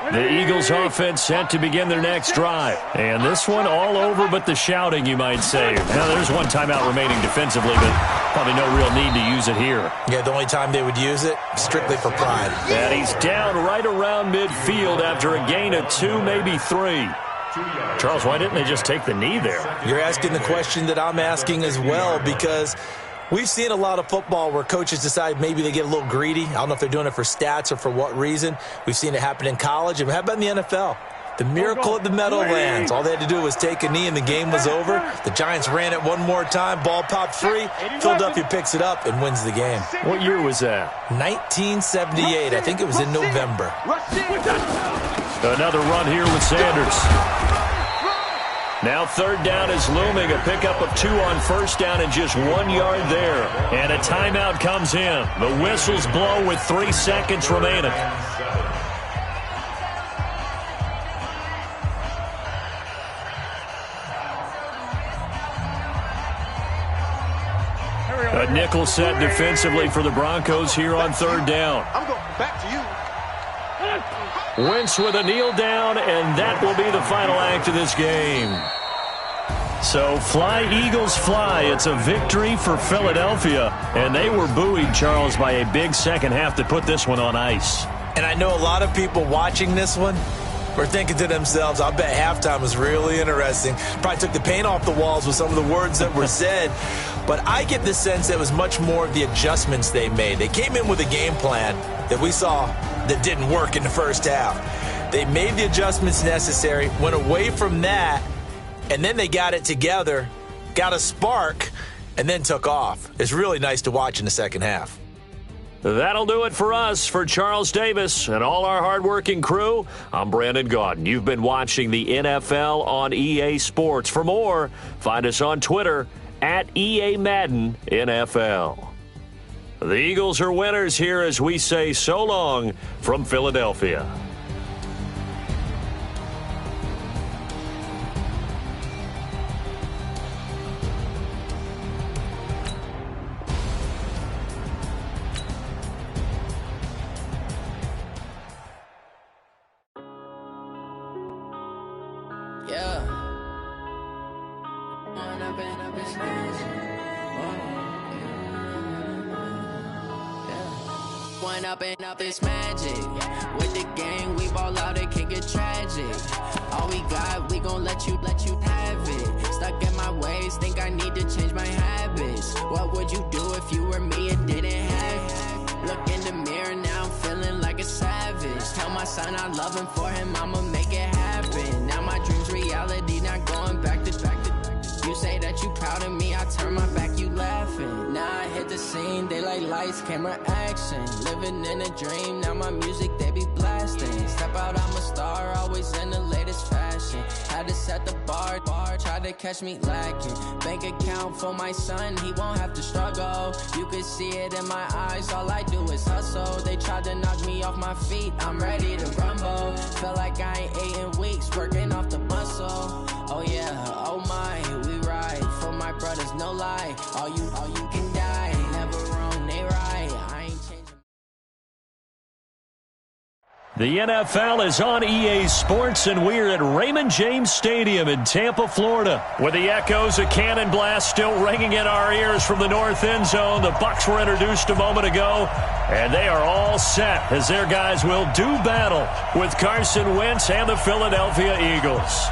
Speaker 2: The Eagles offense set to begin their next drive. And this one all over but the shouting, you might say. Now, there's one timeout remaining defensively, but probably no real need to use it here.
Speaker 5: Yeah, the only time they would use it, strictly for pride.
Speaker 2: And he's down right around midfield after a gain of 2, maybe 3. Charles, why didn't they just take the knee there?
Speaker 5: You're asking the question that I'm asking as well, because we've seen a lot of football where coaches decide maybe they get a little greedy. I don't know if they're doing it for stats or for what reason. We've seen it happen in college, and how about in the NFL? The miracle at the Meadowlands. All they had to do was take a knee, and the game was over. The Giants ran it one more time. Ball popped free. Philadelphia picks it up and wins the game.
Speaker 2: What year was that?
Speaker 5: 1978. I think it was in November.
Speaker 2: Another run here with Sanders. Now third down is looming. A pickup of 2 on first down and just 1 yard there. And a timeout comes in. The whistles blow with 3 seconds remaining. A nickel set defensively for the Broncos here on third down.
Speaker 6: I'm going back to you.
Speaker 2: Wentz with a kneel down, and that will be the final act of this game. So fly, Eagles, fly. It's a victory for Philadelphia, and they were buoyed, Charles, by a big second half to put this one on ice.
Speaker 5: And I know a lot of people watching this one were thinking to themselves, I bet halftime was really interesting. Probably took the paint off the walls with some of the words that were said. But I get the sense that it was much more of the adjustments they made. They came in with a game plan that we saw that didn't work in the first half. They made the adjustments necessary, went away from that, and then they got it together, got a spark, and then took off. It's really nice to watch in the second half.
Speaker 2: That'll do it for us. For Charles Davis and all our hardworking crew, I'm Brandon Gaudin. You've been watching the NFL on EA Sports. For more, find us on Twitter at EA Madden NFL. The Eagles are winners here as we say so long from Philadelphia.
Speaker 1: Up this magic with the gang, we ball out, it can get tragic. All we got, we gon' let you have it. Stuck in my ways, think I need to change my habits. What would you do if you were me and didn't have it? Look in the mirror, now I'm feeling like a savage. Tell my son I love him, for him I'ma make it happen. Now my dream's reality, not going back to. You say that you proud of me, I turn my back, you laughing. Now I hit the scene, they like lights, camera, action. Living in a dream, now my music, they be blasting. Step out, I'm a star, always in the latest fashion. Had to set the bar, try to catch me lacking. Bank account for my son, he won't have to struggle. You can see it in my eyes, all I do is hustle. They tried to knock me off my feet, I'm ready to rumble. Felt like I ain't ate in weeks, working off the muscle. Oh yeah, oh my, we ride for my brothers, no lie. All you can die, never wrong, they right. I ain't changing.
Speaker 2: The NFL is on EA Sports, and we're at Raymond James Stadium in Tampa, Florida, with the echoes of cannon blast still ringing in our ears from the north end zone. The Bucs were introduced a moment ago, and they are all set as their guys will do battle with Carson Wentz and the Philadelphia Eagles.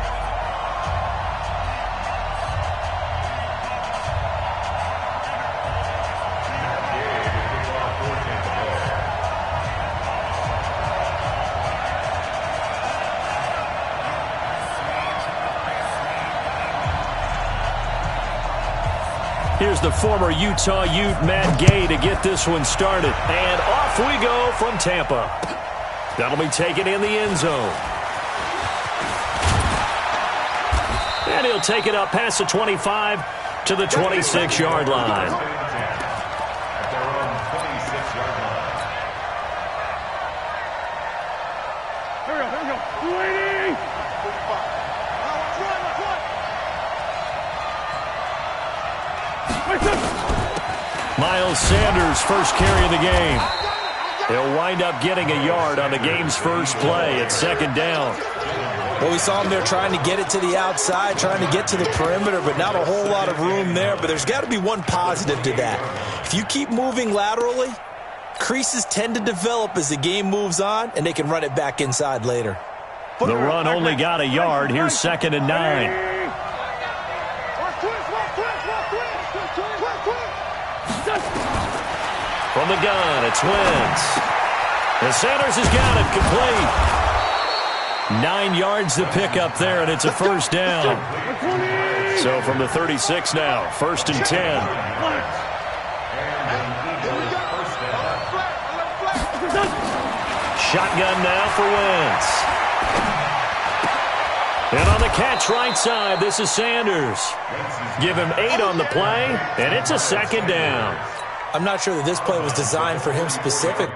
Speaker 2: Here's the former Utah Ute, Matt Gay, to get this one started. And off we go from Tampa. That'll be taken in the end zone. And he'll take it up past the 25 to the 26-yard line.
Speaker 7: At their own 26-yard line.
Speaker 3: Here we go. Waiting.
Speaker 2: Miles Sanders, first carry of the game. He'll wind up getting a yard on the game's first play at second down.
Speaker 5: Well, we saw him there trying to get it to the outside, trying to get to the perimeter, but not a whole lot of room there. But there's got to be one positive to that. If you keep moving laterally, creases tend to develop as the game moves on, and they can run it back inside later.
Speaker 2: The run only got a yard. Here's 2nd and 9. From the gun, it's Wentz. And Sanders has got it complete. 9 yards to pick up there, and it's a first down. So from the 36 now, 1st and 10. Shotgun now for Wentz. And on the catch right side, this is Sanders. Give him 8 on the play, and it's a 2nd down.
Speaker 5: I'm not sure that this play was designed for him specific.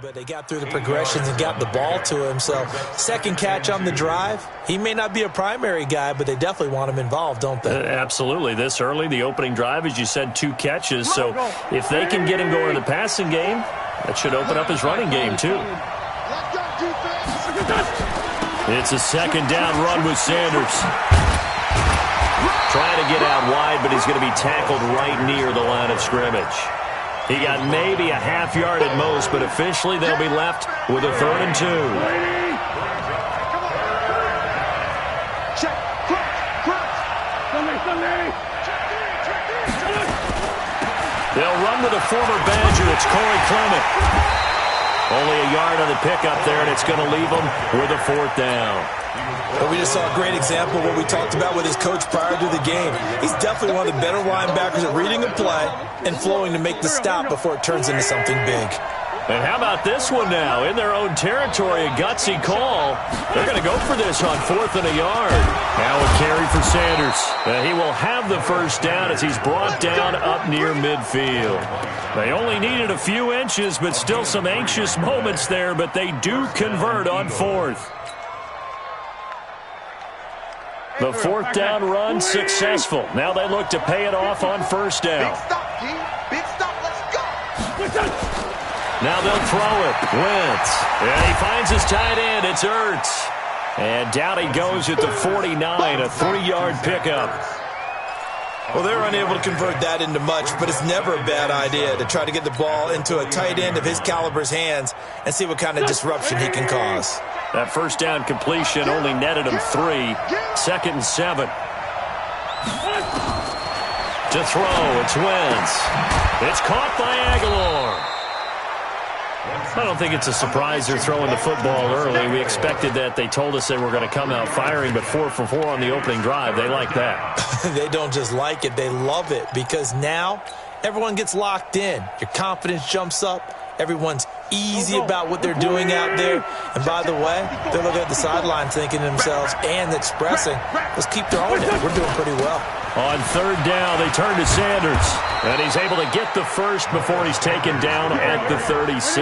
Speaker 5: But they got through the progressions and got the ball to him. So second catch on the drive. He may not be a primary guy, but they definitely want him involved, don't they?
Speaker 2: Absolutely. This early, the opening drive, as you said, 2 catches. So if they can get him going in the passing game, that should open up his running game too. It's a 2nd down run with Sanders. Trying to get out wide, but he's going to be tackled right near the line of scrimmage. He got maybe a half yard at most, but officially they'll be left with a 3rd and 2. They'll run with a former Badger. It's Corey Clement. Only a yard on the pickup there, and it's going to leave them with a 4th down.
Speaker 5: Well, we just saw a great example of what we talked about with his coach prior to the game. He's definitely one of the better linebackers at reading a play and flowing to make the stop before it turns into something big.
Speaker 2: And how about this one now? In their own territory, a gutsy call. They're going to go for this on 4th and a yard. Now a carry for Sanders. He will have the first down as he's brought down up near midfield. They only needed a few inches, but still some anxious moments there, but they do convert on 4th. The 4th down run successful. Now they look to pay it off on 1st down.
Speaker 6: Big stop, G. Big stop. Let's go.
Speaker 2: Now they'll throw it. Wentz. And he finds his tight end. It's Ertz. And down he goes at the 49, a 3-yard pickup.
Speaker 5: Well, they're unable to convert that into much, but it's never a bad idea to try to get the ball into a tight end of his caliber's hands and see what kind of disruption he can cause.
Speaker 2: That first down completion only netted him 3. 2nd and 7. To throw, it's Wentz. It's caught by Aguilar. I don't think it's a surprise they're throwing the football early. We expected that. They told us they were going to come out firing, but 4 for 4 on the opening drive. They like that.
Speaker 5: They don't just like it, they love it, because now everyone gets locked in. Your confidence jumps up. Everyone's easy about what they're doing out there. And by the way, they're looking at the sideline thinking to themselves and expressing, let's keep throwing it. We're doing pretty well.
Speaker 2: On 3rd down, they turn to Sanders. And he's able to get the first before he's taken down at the 36.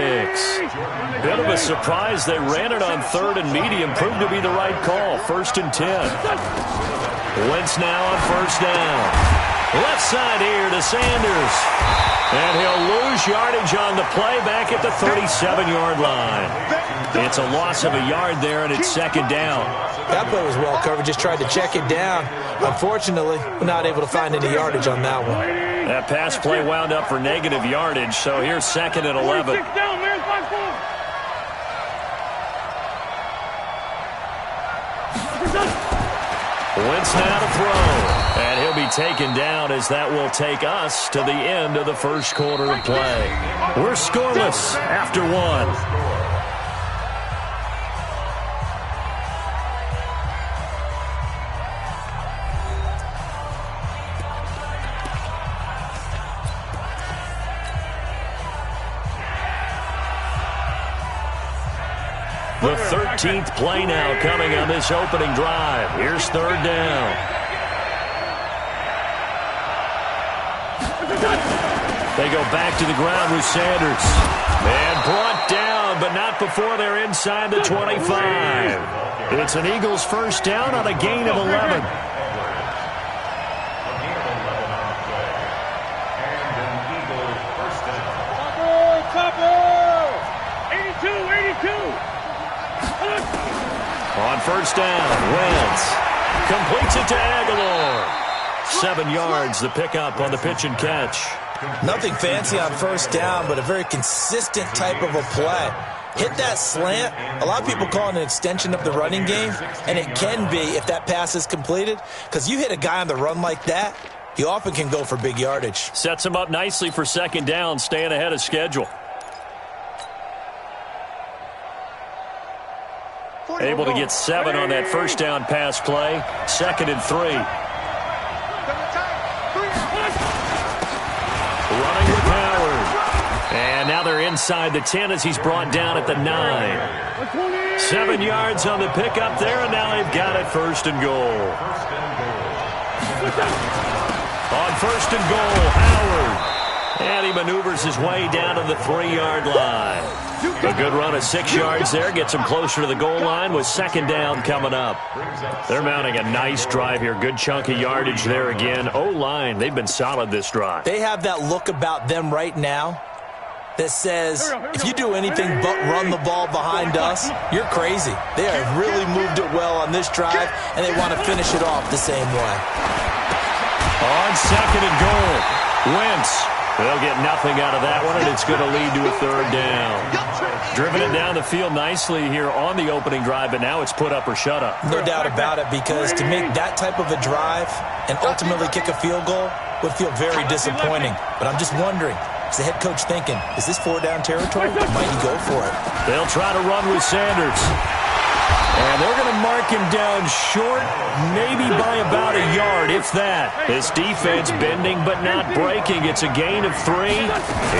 Speaker 2: Bit of a surprise. They ran it on 3rd and medium. Proved to be the right call. 1st and 10. Wentz now on 1st down. Left side here to Sanders. And he'll lose yardage on the play back at the 37-yard line. It's a loss of a yard there, and it's second down.
Speaker 5: That play was well covered. Just tried to check it down. Unfortunately, we're not able to find any yardage on that one.
Speaker 2: That pass play wound up for negative yardage, so here's second and 11. Wentz now to throw, and he'll be taken down as that will take us to the end of the first quarter of play. We're scoreless after one. The 13th play now coming on this opening drive. Here's third down. They go back to the ground with Sanders. And brought down, but not before they're inside the 25. It's an Eagles first down on a gain of 11. On first down, Wentz completes it to Aguilar. 7 yards, the pickup on the pitch and catch.
Speaker 5: Nothing fancy on first down, but a very consistent type of a play. Hit that slant. A lot of people call it an extension of the running game, and it can be if that pass is completed, because you hit a guy on the run like that, he often can go for big yardage.
Speaker 2: Sets him up nicely for second down, staying ahead of schedule. Able to get 7 on that first down pass play. Second and 3. Running with Howard. And now they're inside the 10 as he's brought down at the 9. 7 yards on the pickup there, and now they've got it first and goal. On first and goal, Howard. And he maneuvers his way down to the 3-yard line. A good run of 6 yards there. Gets him closer to the goal line with second down coming up. They're mounting a nice drive here. Good chunk of yardage there again. O-line, they've been solid this drive.
Speaker 5: They have that look about them right now that says, if you do anything but run the ball behind us, you're crazy. They have really moved it well on this drive, and they want to finish it off the same way.
Speaker 2: On second and goal, Wentz. They'll get nothing out of that one, and it's going to lead to a third down. Driven it down the field nicely here on the opening drive, but now it's put up or shut up.
Speaker 5: No doubt about it, because to make that type of a drive and ultimately kick a field goal would feel very disappointing. But I'm just wondering, is the head coach thinking, is this 4-down territory? Might he go for it?
Speaker 2: They'll try to run with Sanders. And they're going to mark him down short, maybe by about a yard, if that. This defense bending but not breaking. It's a gain of 3.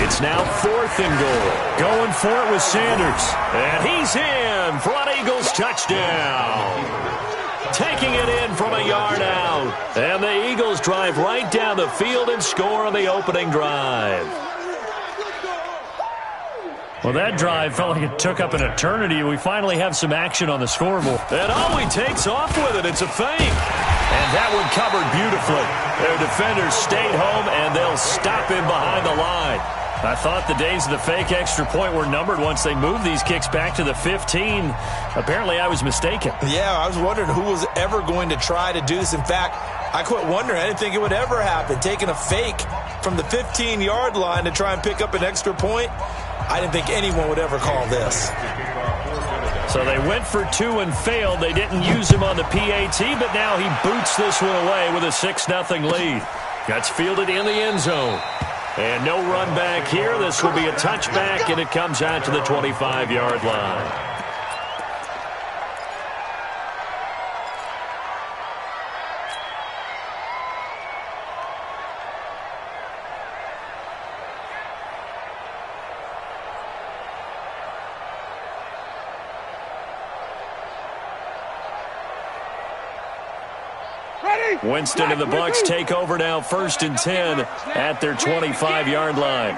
Speaker 2: It's now 4th and goal. Going for it with Sanders. And he's in for an Eagles touchdown. Taking it in from a yard out. And the Eagles drive right down the field and score on the opening drive. Well, that drive felt like it took up an eternity. We finally have some action on the scoreboard. And he takes off with it. It's a fake. And that one covered beautifully. Their defenders stayed home, and they'll stop him behind the line. I thought the days of the fake extra point were numbered once they moved these kicks back to the 15. Apparently, I was mistaken.
Speaker 5: Yeah, I was wondering who was ever going to try to do this. In fact, I quit wondering. I didn't think it would ever happen. Taking a fake from the 15-yard line to try and pick up an extra point, I didn't think anyone would ever call this.
Speaker 2: So they went for 2 and failed. They didn't use him on the PAT, but now he boots this one away with a 6-0 lead. That's fielded in the end zone. And no run back here. This will be a touchback, and it comes out to the 25-yard line. Winston and the Bucs take over now, 1st and 10 at their 25-yard line.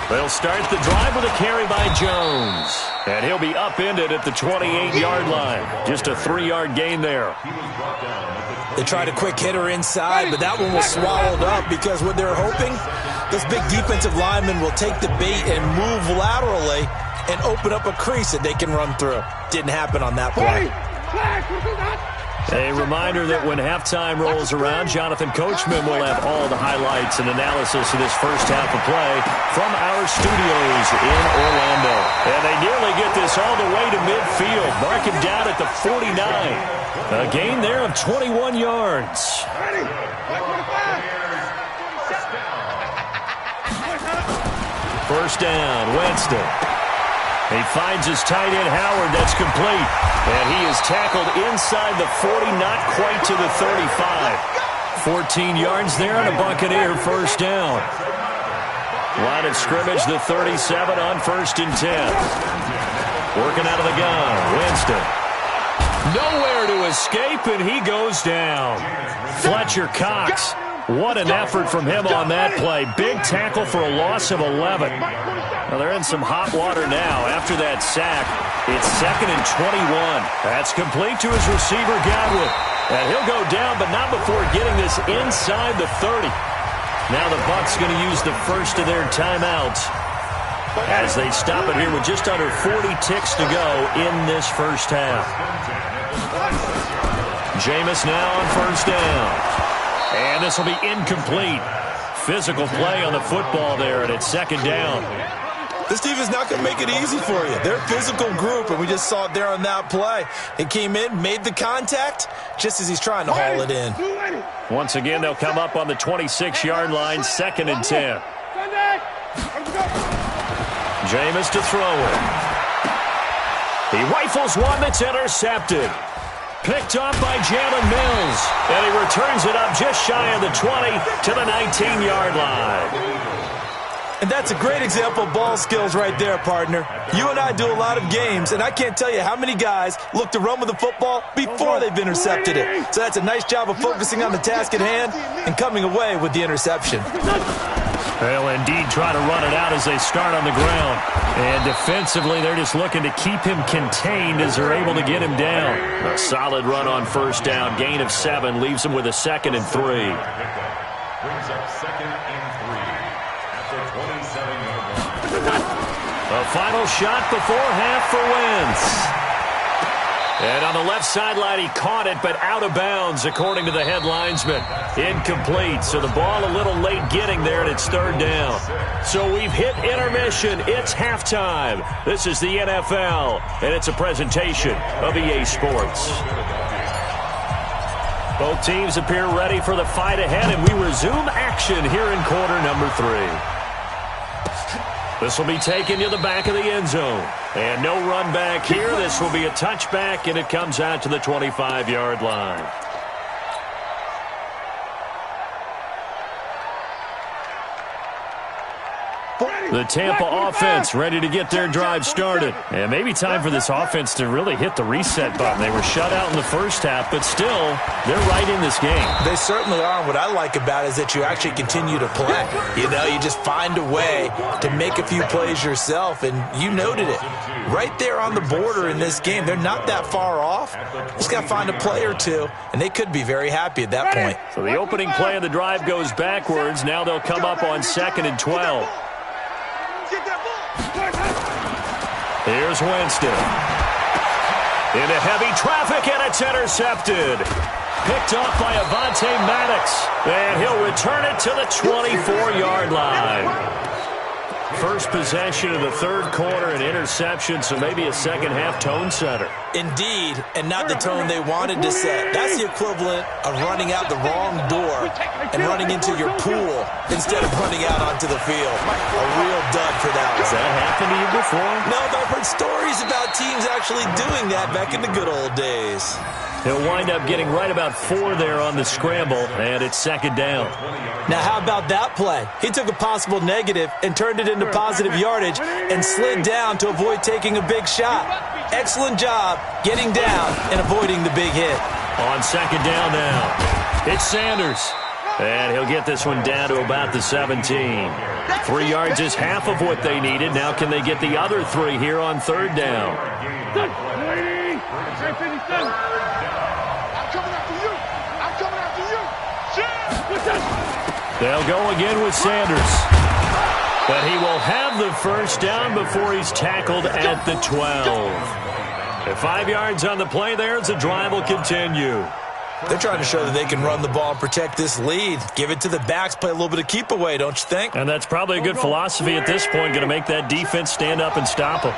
Speaker 2: They'll start the drive with a carry by Jones. And he'll be upended at the 28-yard line. Just a 3-yard gain there.
Speaker 5: They tried a quick hitter inside, but that one was swallowed up because what they're hoping, this big defensive lineman will take the bait and move laterally and open up a crease that they can run through. Didn't happen on that play.
Speaker 2: A reminder that when halftime rolls around, Jonathan Coachman will have all the highlights and analysis of this first half of play from our studios in Orlando. And they nearly get this all the way to midfield. Mark him down at the 49. A gain there of 21 yards. First down, Winston. He finds his tight end, Howard. That's complete. And he is tackled inside the 40, not quite to the 35. 14 yards there on a Buccaneer first down. Line of scrimmage, the 37 on 1st and 10. Working out of the gun, Winston. Nowhere to escape, and he goes down. Fletcher Cox. What an effort from him on that play. Big tackle for a loss of 11. Well, they're in some hot water now. After that sack, it's 2nd and 21. That's complete to his receiver, Godwin. And he'll go down, but not before getting this inside the 30. Now the Bucs going to use the first of their timeouts as they stop it here with just under 40 ticks to go in this first half. Jameis now on first down. And this will be incomplete. Physical play on the football there, and it's 2nd down.
Speaker 5: This team is not going to make it easy for you. They're a physical group, and we just saw it there on that play. It came in, made the contact, just as he's trying to haul it in.
Speaker 2: Once again, they'll come up on the 26-yard line, 2nd and 10. Jameis to throw it. He rifles one that's intercepted. Picked off by Jalen Mills. And he returns it up just shy of the 20 to the 19-yard line.
Speaker 5: And that's a great example of ball skills right there, partner. You and I do a lot of games, and I can't tell you how many guys look to run with the football before they've intercepted it. So that's a nice job of focusing on the task at hand and coming away with the interception.
Speaker 2: They'll indeed try to run it out as they start on the ground. And defensively, they're just looking to keep him contained as they're able to get him down. A solid run on first down. Gain of 7 leaves him with a 2nd and 3.
Speaker 7: Brings up 2nd and 3 at the 27-yard line.
Speaker 2: A final shot before half for Wentz. And on the left sideline, he caught it, but out of bounds, according to the head linesman. Incomplete, so the ball a little late getting there, and it's 3rd down. So we've hit intermission. It's halftime. This is the NFL, and it's a presentation of EA Sports. Both teams appear ready for the fight ahead, and we resume action here in quarter number 3. This will be taken to the back of the end zone. And no run back here. This will be a touchback, and it comes out to the 25-yard line. The Tampa offense ready to get their drive started. And maybe time for this offense to really hit the reset button. They were shut out in the first half, but still, they're right in this game.
Speaker 5: They certainly are. And what I like about it is that you actually continue to play. You know, you just find a way to make a few plays yourself, and you noted it. Right there on the border in this game, they're not that far off. Just got to find a play or two, and they could be very happy at that point.
Speaker 2: So the opening play of the drive goes backwards. Now they'll come up on 2nd and 12. Here's Winston. Into heavy traffic, and it's intercepted. Picked off by Avonte Maddox. And he'll return it to the 24-yard line. First possession of the 3rd quarter, an interception, so maybe a second-half tone setter.
Speaker 5: Indeed, and not the tone they wanted to set. That's the equivalent of running out the wrong door and running into your pool instead of running out onto the field. A real dud for that one.
Speaker 2: Has that happened to you before?
Speaker 5: No, but I've heard stories about teams actually doing that back in the good old days.
Speaker 2: He'll wind up getting right about 4 there on the scramble, and it's 2nd down.
Speaker 5: Now, how about that play? He took a possible negative and turned it into positive yardage and slid down to avoid taking a big shot. Excellent job getting down and avoiding the big hit.
Speaker 2: On 2nd down now, it's Sanders. And he'll get this one down to about the 17. 3 yards is half of what they needed. Now can they get the other 3 here on 3rd down? They'll go again with Sanders. But he will have the first down before he's tackled at the 12. At 5 yards on the play there as the drive will continue.
Speaker 5: They're trying to show that they can run the ball and protect this lead. Give it to the backs, play a little bit of keep away, don't you think?
Speaker 2: And that's probably a good philosophy at this point, going to make that defense stand up and stop them.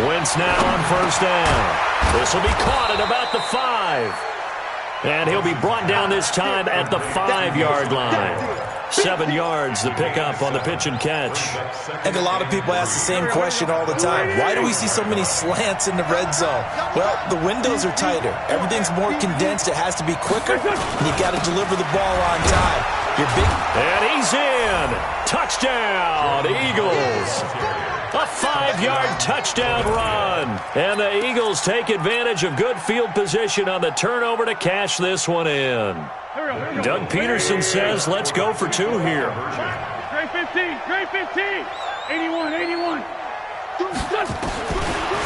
Speaker 2: Wentz now on first down. This will be caught at about the 5. And he'll be brought down this time at the 5-yard line. 7 yards, the pickup on the pitch and catch.
Speaker 5: I think a lot of people ask the same question all the time. Why do we see so many slants in the red zone? Well, the windows are tighter. Everything's more condensed. It has to be quicker, and you've got to deliver the ball on time. You're big.
Speaker 2: And he's in. Touchdown, Eagles. A 5-yard touchdown run. And the Eagles take advantage of good field position on the turnover to cash this one in. Doug Peterson says, let's go for 2 here.
Speaker 3: Great 15, great 15. 81.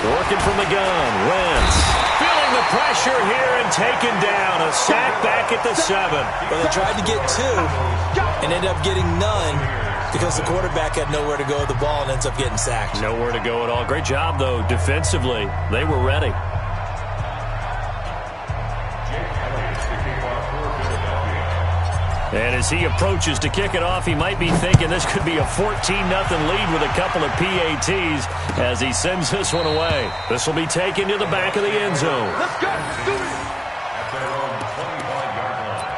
Speaker 2: Working from the gun, Wentz. Feeling the pressure here and taken down. A sack back at the 7.
Speaker 5: Well, they tried to get 2 and ended up getting none because the quarterback had nowhere to go with the ball and ends up getting sacked.
Speaker 2: Nowhere to go at all. Great job, though, defensively. They were ready. And as he approaches to kick it off, he might be thinking this could be a 14-0 lead with a couple of PATs as he sends this one away. This will be taken to the back of the end zone.
Speaker 4: Let's go. Let's do it.
Speaker 7: At their own 25-yard line.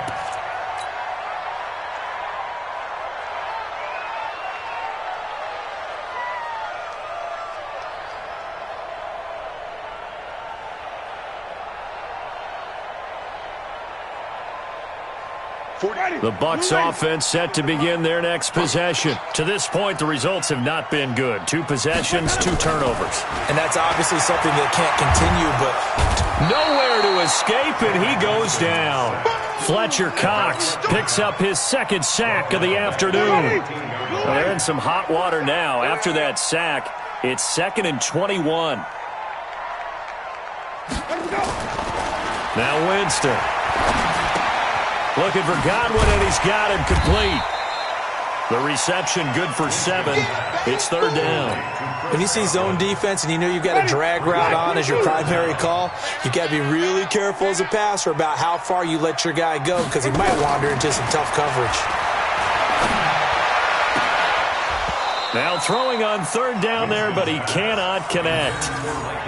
Speaker 2: The Bucs offense set to begin their next possession. To this point, the results have not been good. 2 possessions, 2 turnovers.
Speaker 5: And that's obviously something that can't continue, but
Speaker 2: nowhere to escape, and he goes down. Fletcher Cox picks up his 2nd sack of the afternoon. Well, they're in some hot water now. After that sack, it's 2nd and 21. Now Winston. Looking for Godwin, and he's got him complete. The reception good for 7. It's 3rd down.
Speaker 5: When you see zone defense and you know you've got a drag route on as your primary call, you've got to be really careful as a passer about how far you let your guy go because he might wander into some tough coverage.
Speaker 2: Now throwing on 3rd down there, but he cannot connect.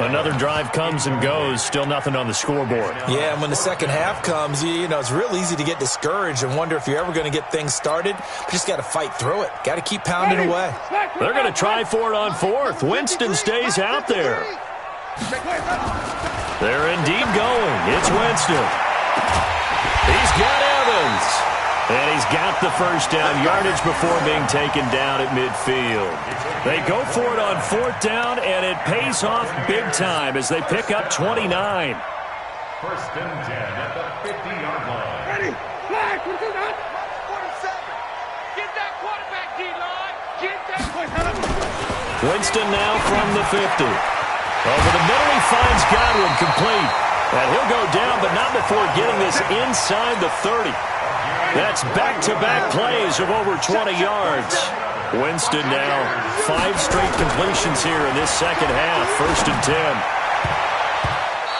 Speaker 2: Another drive comes and goes. Still nothing on the scoreboard.
Speaker 5: Yeah, and when the second half comes, you know, it's real easy to get discouraged and wonder if you're ever going to get things started. But just got to fight through it. Got to keep pounding away.
Speaker 2: They're going to try for it on 4th. Winston stays out there. They're indeed going. It's Winston. He's got Evans. And he's got the first down yardage before being taken down at midfield. They go for it on 4th down, and it pays off big time as they pick up 29.
Speaker 7: 1st and 10 at the 50-yard line.
Speaker 3: Ready, flag, what's it on?
Speaker 4: 47. Get that quarterback, D-line. Get that.
Speaker 2: Winston now from the 50. Over the middle, he finds Godwin complete. And he'll go down, but not before getting this inside the 30. That's back-to-back plays of over 20 yards. Winston now 5 straight completions here in this second half. 1st and 10.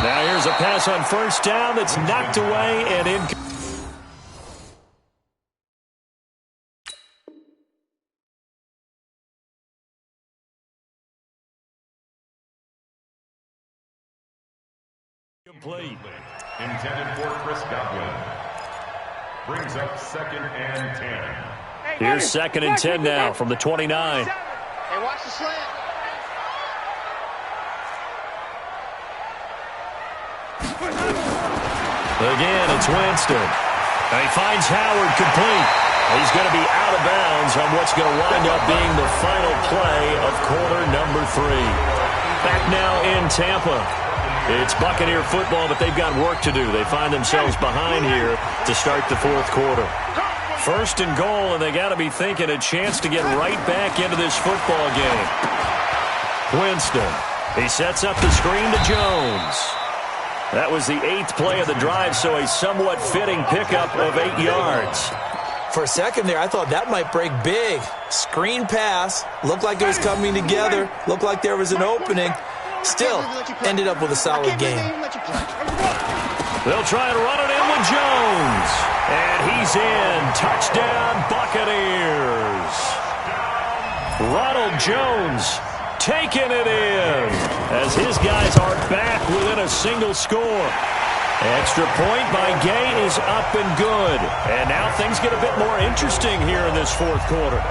Speaker 2: Now here's a pass on 1st down that's knocked away and incomplete.
Speaker 7: Intended for Chris Godwin. Brings up 2nd and 10.
Speaker 2: Here's 2nd and 10 now from the 29.
Speaker 4: Hey, watch the slant.
Speaker 2: Again, it's Winston. And he finds Howard complete. He's going to be out of bounds on what's going to wind up being the final play of quarter number 3. Back now in Tampa. It's Buccaneer football, but they've got work to do. They find themselves behind here to start the 4th quarter. 1st and goal, and they got to be thinking a chance to get right back into this football game. Winston. He sets up the screen to Jones. That was the 8th play of the drive, so a somewhat fitting pickup of 8 yards.
Speaker 5: For a second there, I thought that might break big. Screen pass. Looked like it was coming together. Looked like there was an opening. Still, ended up with a solid game.
Speaker 2: They'll try and run it in with Jones. And he's in. Touchdown, Buccaneers. Ronald Jones taking it in as his guys are back within a single score. Extra point by Gay is up and good. And now things get a bit more interesting here in this fourth quarter.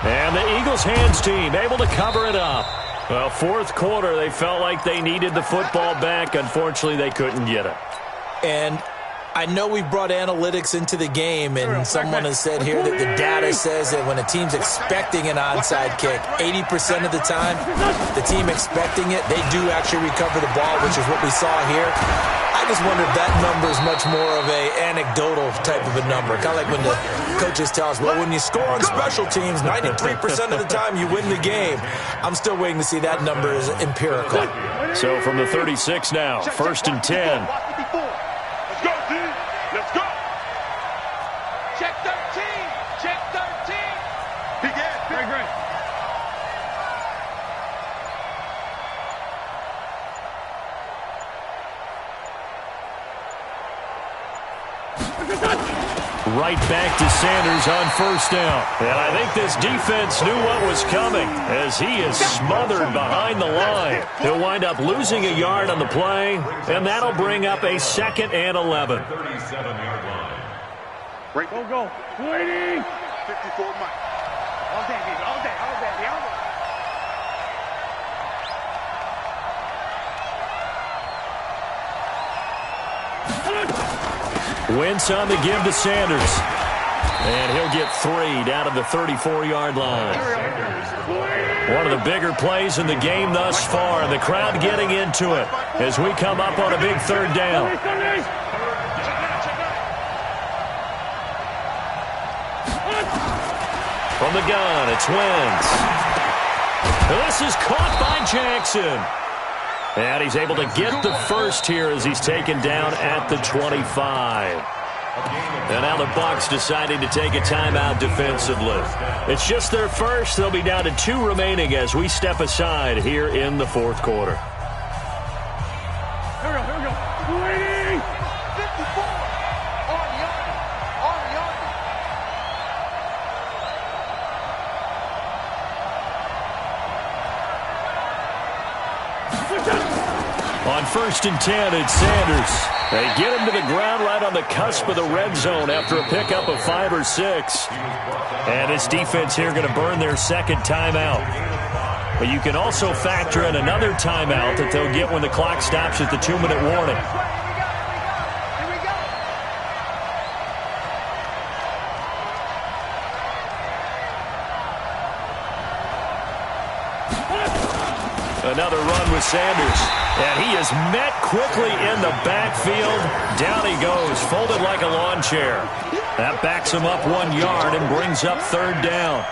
Speaker 2: And the Eagles hands team able to cover it up. Well, fourth quarter, they felt like they needed the football back. Unfortunately, they couldn't get it.
Speaker 5: And I know we've brought analytics into the game, and someone has said here that the data says that when a team's expecting an onside kick, 80% of the time, the team expecting it, they do actually recover the ball, which is what we saw here. I just wonder if that number is much more of a anecdotal type of a number. Kind of like when the coaches tell us, well, when you score on special teams, 93% of the time you win the game. I'm still waiting to see that number is empirical.
Speaker 2: So from the 36 now, 1st and 10.
Speaker 6: Let's go, D. Let's go.
Speaker 4: Check 13. Check 13.
Speaker 6: He got it.
Speaker 3: Great, great.
Speaker 2: Right back to Sanders on 1st down. And I think this defense knew what was coming as he is smothered behind the line. He'll wind up losing a yard on the play, and that'll bring up a 2nd and 11.
Speaker 7: 37-yard line.
Speaker 6: Break.
Speaker 3: Go, go. 20.
Speaker 6: 54 Mike.
Speaker 4: All day, baby. All day. All day. All day.
Speaker 2: Wentz on the give to Sanders. And he'll get 3 down to the 34-yard line. One of the bigger plays in the game thus far, and the crowd getting into it as we come up on a big 3rd down. From the gun, it's Wentz. This is caught by Jackson. And he's able to get the first here as he's taken down at the 25. And now the Bucs deciding to take a timeout defensively. It's just their first. They'll be down to 2 remaining as we step aside here in the fourth quarter.
Speaker 3: Here we go. 20.
Speaker 4: 54. Arnie.
Speaker 2: On 1st and 10, it's Sanders. They get him to the ground right on the cusp of the red zone after a pickup of 5 or 6. And this defense here going to burn their 2nd timeout. But you can also factor in another timeout that they'll get when the clock stops at the 2-minute warning.
Speaker 4: Here we go.
Speaker 2: Another run with Sanders. And he is met quickly in the backfield. Down he goes, folded like a lawn chair. That backs him up 1 yard and brings up 3rd down.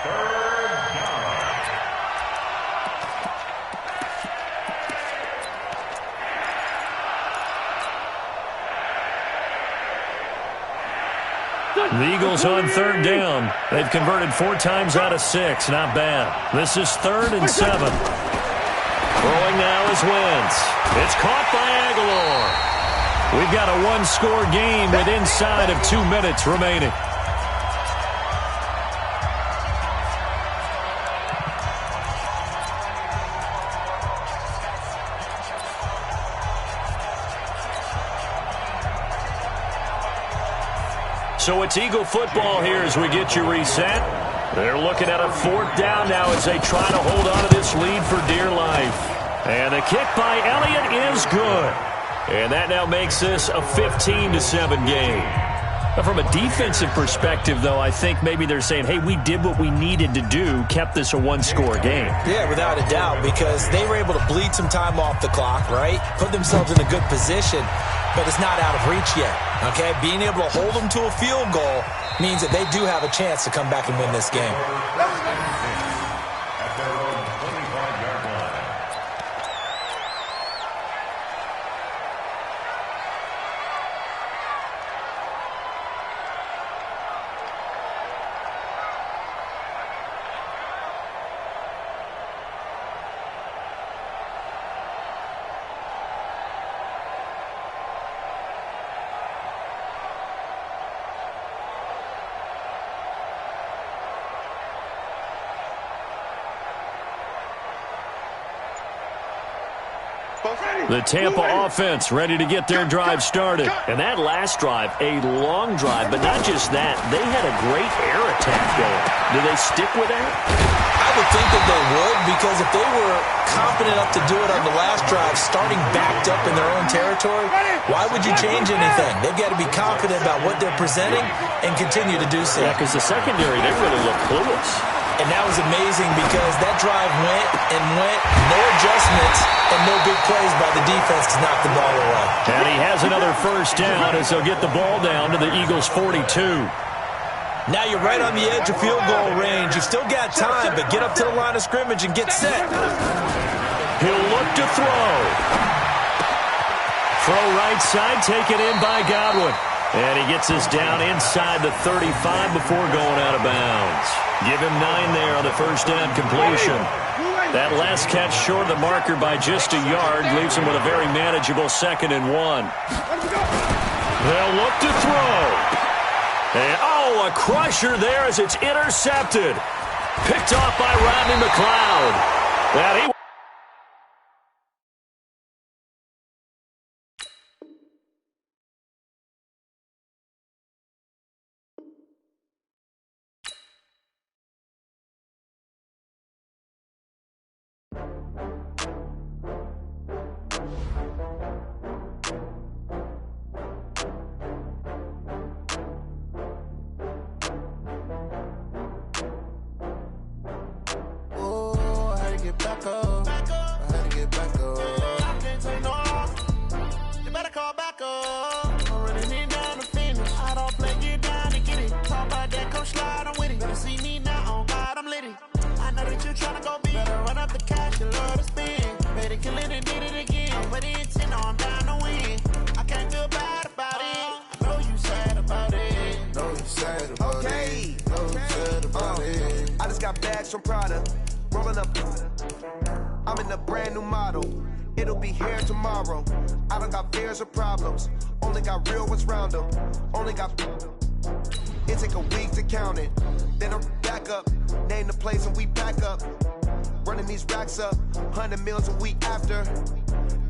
Speaker 2: The Eagles on 3rd down. They've converted 4 times out of 6. Not bad. This is 3rd and 7. Throwing now is Wentz. It's caught by Aguilar. We've got a 1-score game with inside of 2 minutes remaining. So it's Eagle football here as we get you reset. They're looking at a 4th down now as they try to hold on to this lead for dear life. And the kick by Elliott is good. And that now makes this a 15-7 game. From a defensive perspective, though, I think maybe they're saying, hey, we did what we needed to do, kept this a one-score game.
Speaker 5: Yeah, without a doubt, because they were able to bleed some time off the clock, right? Put themselves in a good position, but it's not out of reach yet, okay? Being able to hold them to a field goal means that they do have a chance to come back and win this game.
Speaker 7: At their own 25-yard line.
Speaker 2: The Tampa offense ready to get their drive started. And that last drive, a long drive, but not just that. They had a great air attack going. Do they stick with that?
Speaker 5: I would think that they would, because if they were confident enough to do it on the last drive, starting backed up in their own territory, why would you change anything? They've got to be confident about what they're presenting and continue to do so.
Speaker 2: Yeah, because the secondary, they really look clueless.
Speaker 5: And that was amazing because that drive went and went, no adjustments, and no big plays by the defense to knock the ball away.
Speaker 2: And he has another first down as they'll get the ball down to the Eagles' 42.
Speaker 5: Now you're right on the edge of field goal range. You've still got time, but get up to the line of scrimmage and get set.
Speaker 2: He'll look to throw. Throw right side, taken in by Godwin. And he gets us down inside the 35 before going out of bounds. Give him 9 there on the first down completion. That last catch short of the marker by just a yard leaves him with a very manageable 2nd and 1. They'll look to throw. And, a crusher there as it's intercepted. Picked off by Rodney McLeod. And he
Speaker 8: I'm in a brand new model. It'll be here tomorrow. I don't got fears or problems. Only got real ones round them. Only got... It take a week to count it. Then I'm back up. Name the place and we back up. Running these racks up. 100 meals a week after.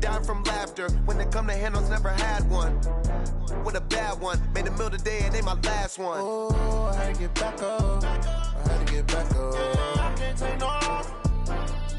Speaker 8: Down from laughter. When they come to handles, never had one. With a bad one. Made a meal today and they my last one. Oh, I had to get back up. I had to get back up. I can't take no off.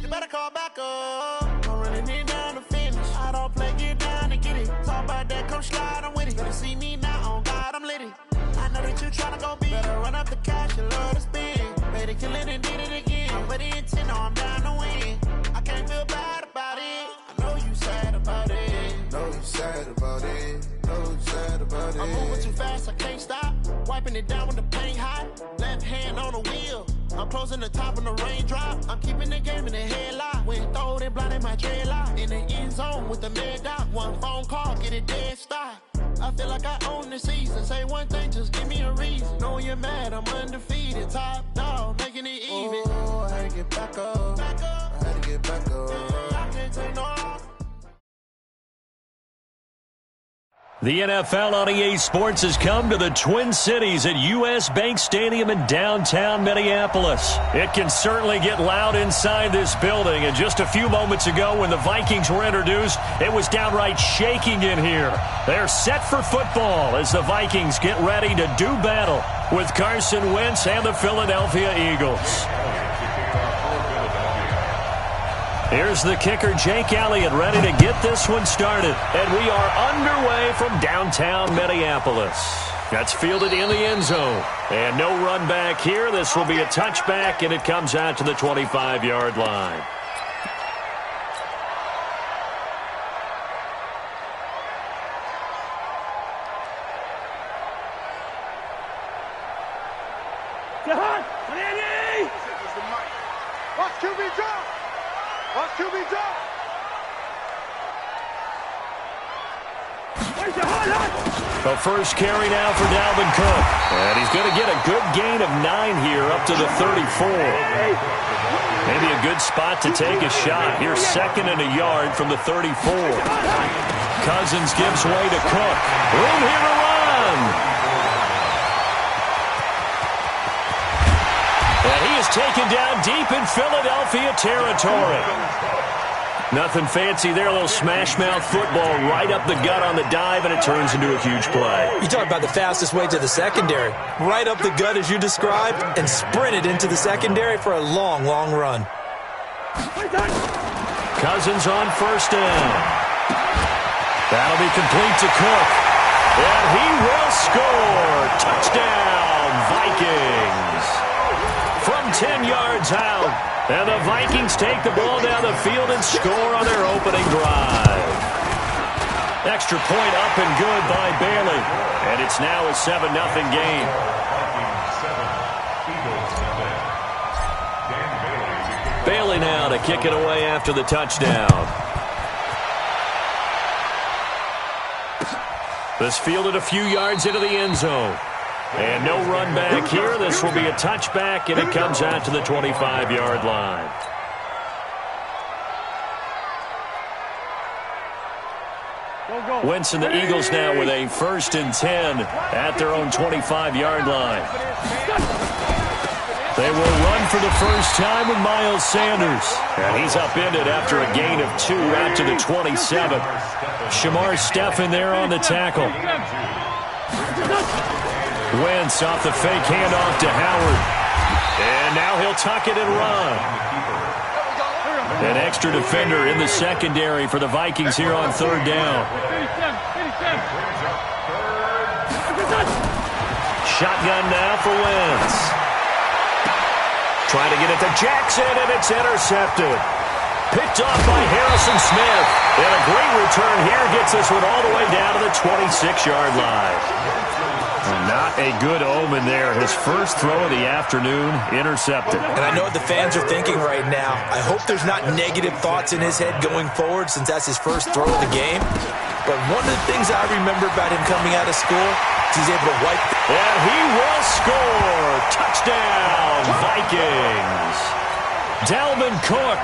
Speaker 8: You better call back up. I'm running it down to finish. I don't play, get down and get it. Talk about that, come slide, I'm with it. Better see me now, on God, I'm lit it. I know that you tryna go big. Better run up the cash, you love to spin. Made it, kill it, and did it again. But the intent, no, I'm down to win. I can't feel bad about it. I know you sad about it. Know you sad about it. Know you sad about it. I'm moving too fast, I can't stop. Wiping it down when the paint hot. Left hand on the wheel. I'm closing the top when the raindrop. I'm keeping the game in the headlock. When throwed and blinded my dreadlock. In the end zone with the mad dot. One phone call, get it dead stop. I feel like I own the season. Say one thing, just give me a reason. Knowing you're mad, I'm undefeated. Top dog, making it even. Oh, I had to get back up. I had to get back up. I can't take no off.
Speaker 2: The NFL on EA Sports has come to the Twin Cities at U.S. Bank Stadium in downtown Minneapolis. It can certainly get loud inside this building, and just a few moments ago when the Vikings were introduced, it was downright shaking in here. They're set for football as the Vikings get ready to do battle with Carson Wentz and the Philadelphia Eagles. Here's the kicker, Jake Elliott, ready to get this one started. And we are underway from downtown Minneapolis. That's fielded in the end zone. And no run back here. This will be a touchback, and it comes out to the 25-yard line.
Speaker 6: Watch QB drop. Watch QB drop.
Speaker 2: The first carry now for Dalvin Cook. And he's going to get a good gain of 9 here up to the 34. Maybe a good spot to take a shot. Here's 2nd and a yard from the 34. Cousins gives way to Cook. Room here to run. And he is taken down deep in Philadelphia territory. Nothing fancy there. A little smash-mouth football right up the gut on the dive, and it turns into a huge play.
Speaker 5: You talk about the fastest way to the secondary. Right up the gut as you described and sprinted into the secondary for a long, long run.
Speaker 2: Cousins on first down. That'll be complete to Cook. And he will score. Touchdown, Vikings. From 10 yards out. And the Vikings take the ball down the field and score on their opening drive. Extra point up and good by Bailey. And it's now a 7-0 game. Bailey now to kick it away after the touchdown. This fielded a few yards into the end zone. And no run back here. This will be a touchback, and it comes out to the 25-yard line. Wentz and the Eagles now with a 1st and 10 at their own 25-yard line. They will run for the first time with Miles Sanders. And he's upended after a gain of 2 out to the 27. Shamar Stephen there on the tackle. Wentz off the fake handoff to Howard. And now he'll tuck it and run. An extra defender in the secondary for the Vikings here on 3rd down. Shotgun now for Wentz. Trying to get it to Jackson, and it's intercepted. Picked off by Harrison Smith. And a great return here gets this one all the way down to the 26-yard line. Not a good omen there. His first throw of the afternoon intercepted.
Speaker 5: And I know what the fans are thinking right now. I hope there's not negative thoughts in his head going forward since that's his first throw of the game. But one of the things I remember about him coming out of school is he's able to wipe.
Speaker 2: And he will score. Touchdown, Vikings. Dalvin Cook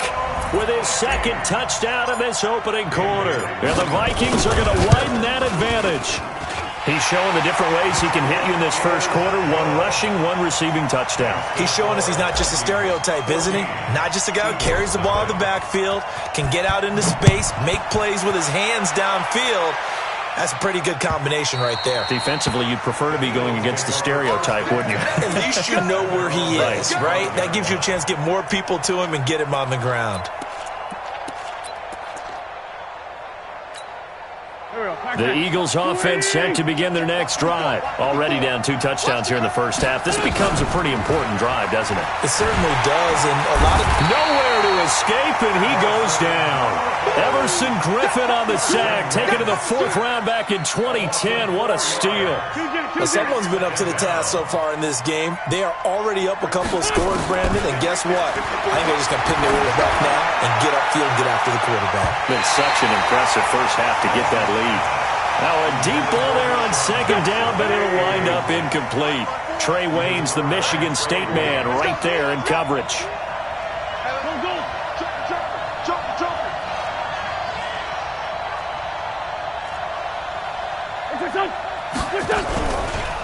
Speaker 2: with his 2nd touchdown of this opening quarter. And the Vikings are going to widen that advantage. He's showing the different ways he can hit you in this first quarter. 1 rushing, 1 receiving touchdown.
Speaker 5: He's showing us he's not just a stereotype, isn't he? Not just a guy who carries the ball in the backfield, can get out into space, make plays with his hands downfield. That's a pretty good combination right there.
Speaker 2: Defensively, you'd prefer to be going against the stereotype, wouldn't you?
Speaker 5: At least you know where he is, right? That gives you a chance to get more people to him and get him on the ground.
Speaker 2: The Eagles offense set to begin their next drive. Already down 2 touchdowns here in the first half. This becomes a pretty important drive, doesn't it?
Speaker 5: It certainly does, and a lot of...
Speaker 2: Nowhere to escape, and he goes down. Everson Griffin on the sack, taken to the 4th round back in 2010. What a steal.
Speaker 5: Well, someone's been up to the task so far in this game. They are already up a couple of scores, Brandon, and guess what? I think they're just going to pin their ears back now and get upfield and get after the quarterback.
Speaker 2: Been such an impressive first half to get that lead. Now a deep ball there on 2nd down, but it'll wind up incomplete. Trey Waynes, the Michigan State man, right there in coverage.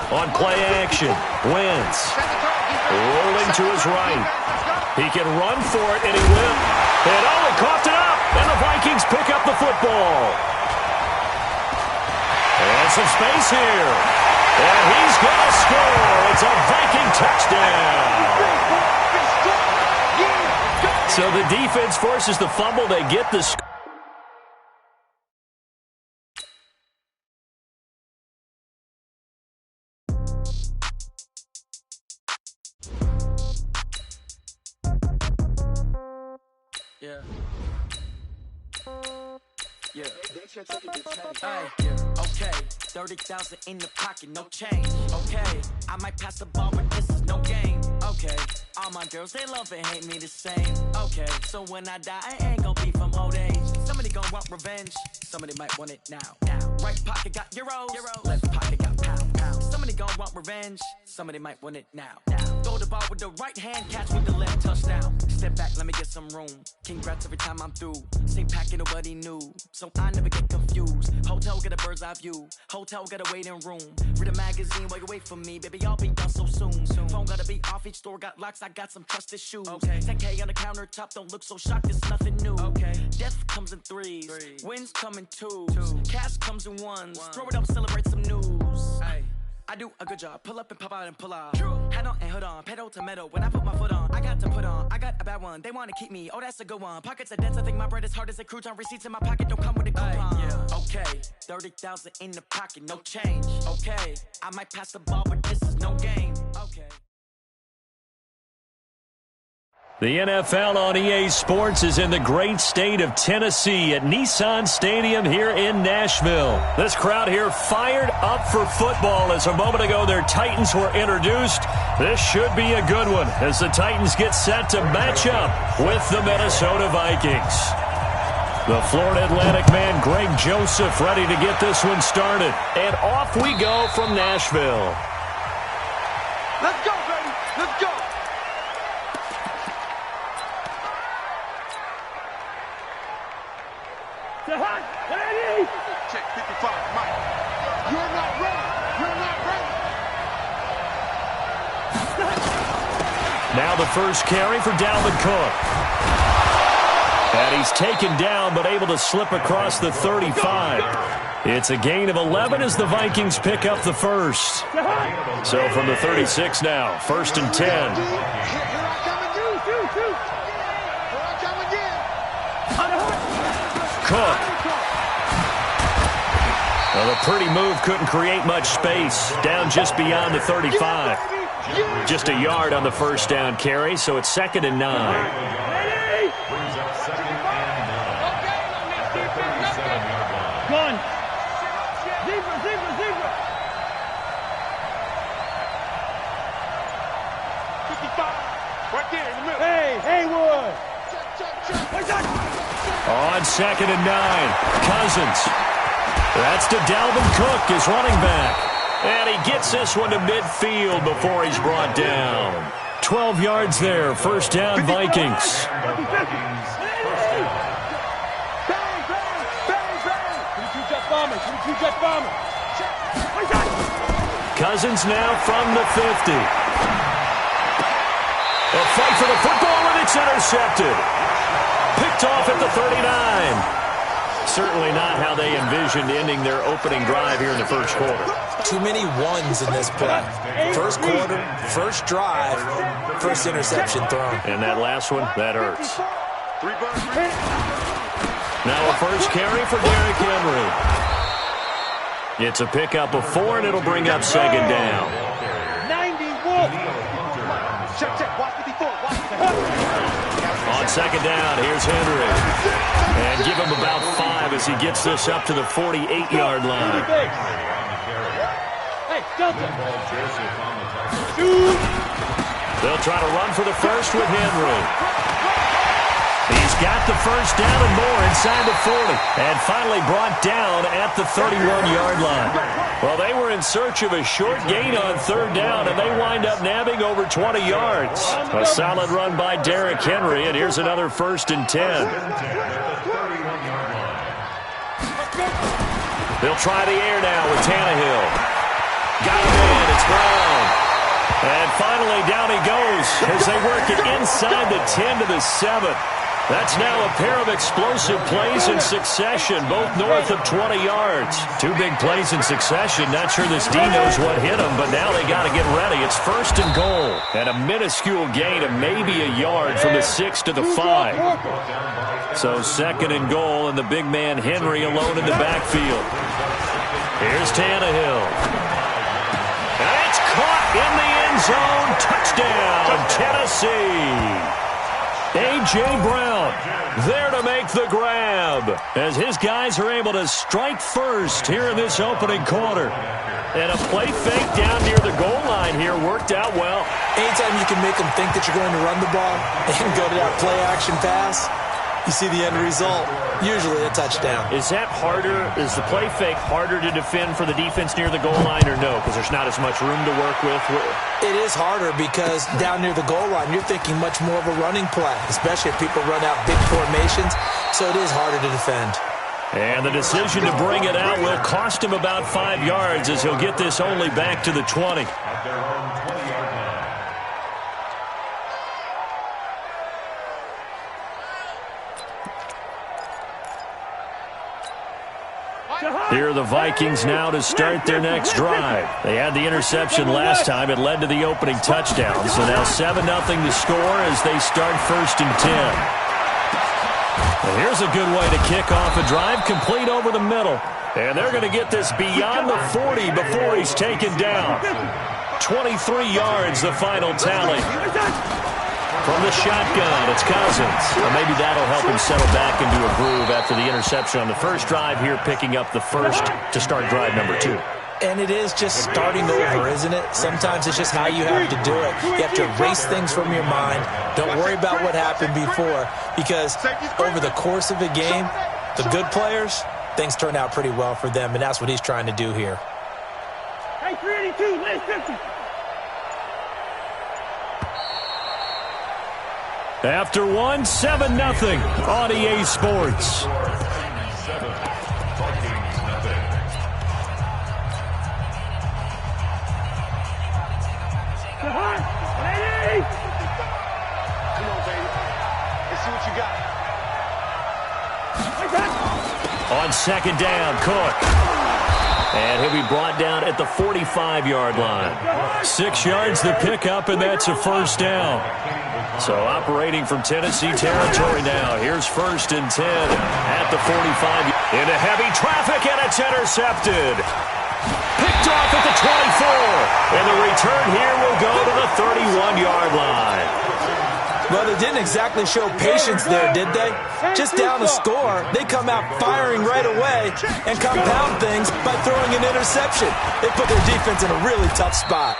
Speaker 2: On play action, Wentz rolling to his right. He can run for it, and he will. And he coughed it up, and the Vikings pick up the football. And some space here. And he's going to score. It's a Viking touchdown. So the defense forces the fumble. They get the score.
Speaker 1: Yeah. Yeah. Hey, yeah. Okay. 30,000 in the pocket, no change. Okay. I might pass the ball, but this is no game. Okay. All my girls, they love and hate me the same. Okay. So when I die, I ain't gonna be from old age. Somebody gonna want revenge. Somebody might want it now. Right pocket got euros. Left pocket got pounds. Somebody gonna want revenge. Somebody might want it now. Throw the ball with the right hand, catch with the left, touchdown. Step back, let me get some room. Congrats every time I'm through. Same packet, nobody knew. So I never get confused. Hotel, get a bird's eye view. Hotel, got a waiting room. Read a magazine while you wait for me. Baby, I'll be done so soon. Phone gotta be off, each store got locks. I got some trusted shoes. 10K on the countertop, don't look so shocked, it's nothing new. Death comes in threes. Wins come in twos. Cash comes in ones. Throw it up, celebrate some news. I do a good job. Pull up and pop out and pull off. Head on and hood on. Pedal to metal. When I put my foot on, I got to put on. I got a bad one. They want to keep me. Oh, that's a good one. Pockets are dense. I think my bread is hard as a crouton. Receipts in my pocket don't come with a coupon. Okay. 30,000 in the pocket. No change. Okay. I might pass the ball, but this is no game. Okay.
Speaker 2: The NFL on EA Sports is in the great state of Tennessee at Nissan Stadium here in Nashville. This crowd here fired up for football as a moment ago their Titans were introduced. This should be a good one as the Titans get set to match up with the Minnesota Vikings. The Florida Atlantic man Greg Joseph ready to get this one started. And off we go from Nashville.
Speaker 6: Let's go, baby. Let's go. Check 55, Mike. You're not ready. You're not ready.
Speaker 2: Now the first carry for Dalvin Cook. And he's taken down but able to slip across the 35. It's a gain of 11 as the Vikings pick up the first. So from the 36 now, 1st and 10.
Speaker 6: Here I come again. Here I come again.
Speaker 2: Cook. Well, the pretty move couldn't create much space. Down just beyond the 35. Just a yard on the first down carry, so it's 2nd and 9.
Speaker 7: Brings up 2nd and 9.
Speaker 3: Gun. Zebra.
Speaker 6: 55. Right there in the middle.
Speaker 3: Hey, Haywood.
Speaker 6: Check.
Speaker 2: On 2nd and 9, Cousins. That's to Dalvin Cook, his running back. And he gets this one to midfield before he's brought down. 12 yards there, 1st down Vikings.
Speaker 6: Bang. 22 jet bomber.
Speaker 2: Cousins now from the 50. A fight for the football, and it's intercepted. Picked off at the 39. Certainly not how they envisioned ending their opening drive here in the first quarter.
Speaker 5: Too many ones in this play. First quarter, first drive, first interception thrown.
Speaker 2: And that last one, that hurts. Now a first carry for Derrick Henry. It's a pickup of 4, and it'll bring up 2nd down.
Speaker 3: 91.
Speaker 6: Check. Watch 54.
Speaker 2: On 2nd down, here's Henry. And give him about 5 as he gets this up to the 48-yard line.
Speaker 3: Hey, Delta.
Speaker 2: They'll try to run for the first with Henry. He's got the first down and more inside the 40. And finally brought down at the 31-yard line. Well, they were in search of a short gain on 3rd down, and they wind up nabbing over 20 yards. A solid run by Derrick Henry, and here's another 1st and 10. They'll try the air now with Tannehill. Got him in. It's Brown. And finally, down he goes as they work it inside the 10 to the 7. That's now a pair of explosive plays in succession, both north of 20 yards. 2 big plays in succession. Not sure this D knows what hit them, but now they got to get ready. It's 1st and goal. And a minuscule gain of maybe a yard from the 6 to the 5. So 2nd and goal, and the big man Henry alone in the backfield. Here's Tannehill. And it's caught in the end zone. Touchdown, Tennessee. A.J. Brown there to make the grab as his guys are able to strike first here in this opening quarter. And a play fake down near the goal line here worked out well.
Speaker 5: Anytime you can make them think that you're going to run the ball and go to that play-action pass, you see the end result, usually a touchdown.
Speaker 2: Is that harder? Is the play fake harder to defend for the defense near the goal line or no? Because there's not as much room to work with?
Speaker 5: It is harder because down near the goal line, you're thinking much more of a running play, especially if people run out big formations, so it is harder to defend.
Speaker 2: And the decision to bring it out will cost him about 5 yards as he'll get this only back to the 20.
Speaker 7: At their own 20-yard line.
Speaker 2: Here are the Vikings now to start their next drive. They had the interception last time. It led to the opening touchdown. So now 7-0 to score as they start 1st and 10. And here's a good way to kick off a drive, complete over the middle. And they're going to get this beyond the 40 before he's taken down. 23 yards, the final tally. From the shotgun, it's Cousins. Well, maybe that'll help him settle back into a groove after the interception on the first drive here, picking up the first to start drive number 2.
Speaker 5: And it is just starting over, isn't it? Sometimes it's just how you have to do it. You have to erase things from your mind. Don't worry about what happened before, because over the course of a game, the good players, things turn out pretty well for them, and that's what he's trying to do here.
Speaker 3: Hey, 382, lane 50.
Speaker 2: After 1, 7-0 on EA Sports.
Speaker 7: 7, Vikings nothing.
Speaker 3: Lady!
Speaker 6: Come on, baby. Let's see what you got.
Speaker 2: On 2nd down, Cook. And he'll be brought down at the 45-yard line. 6 yards the pickup, and that's a 1st down. So operating from Tennessee territory now. Here's 1st and 10 at the 45. Into heavy traffic, and it's intercepted. Picked off at the 24. And the return here will go to the 31-yard line.
Speaker 5: Well, they didn't exactly show patience there, did they? Just down a score, they come out firing right away and compound things by throwing an interception. They put their defense in a really tough spot.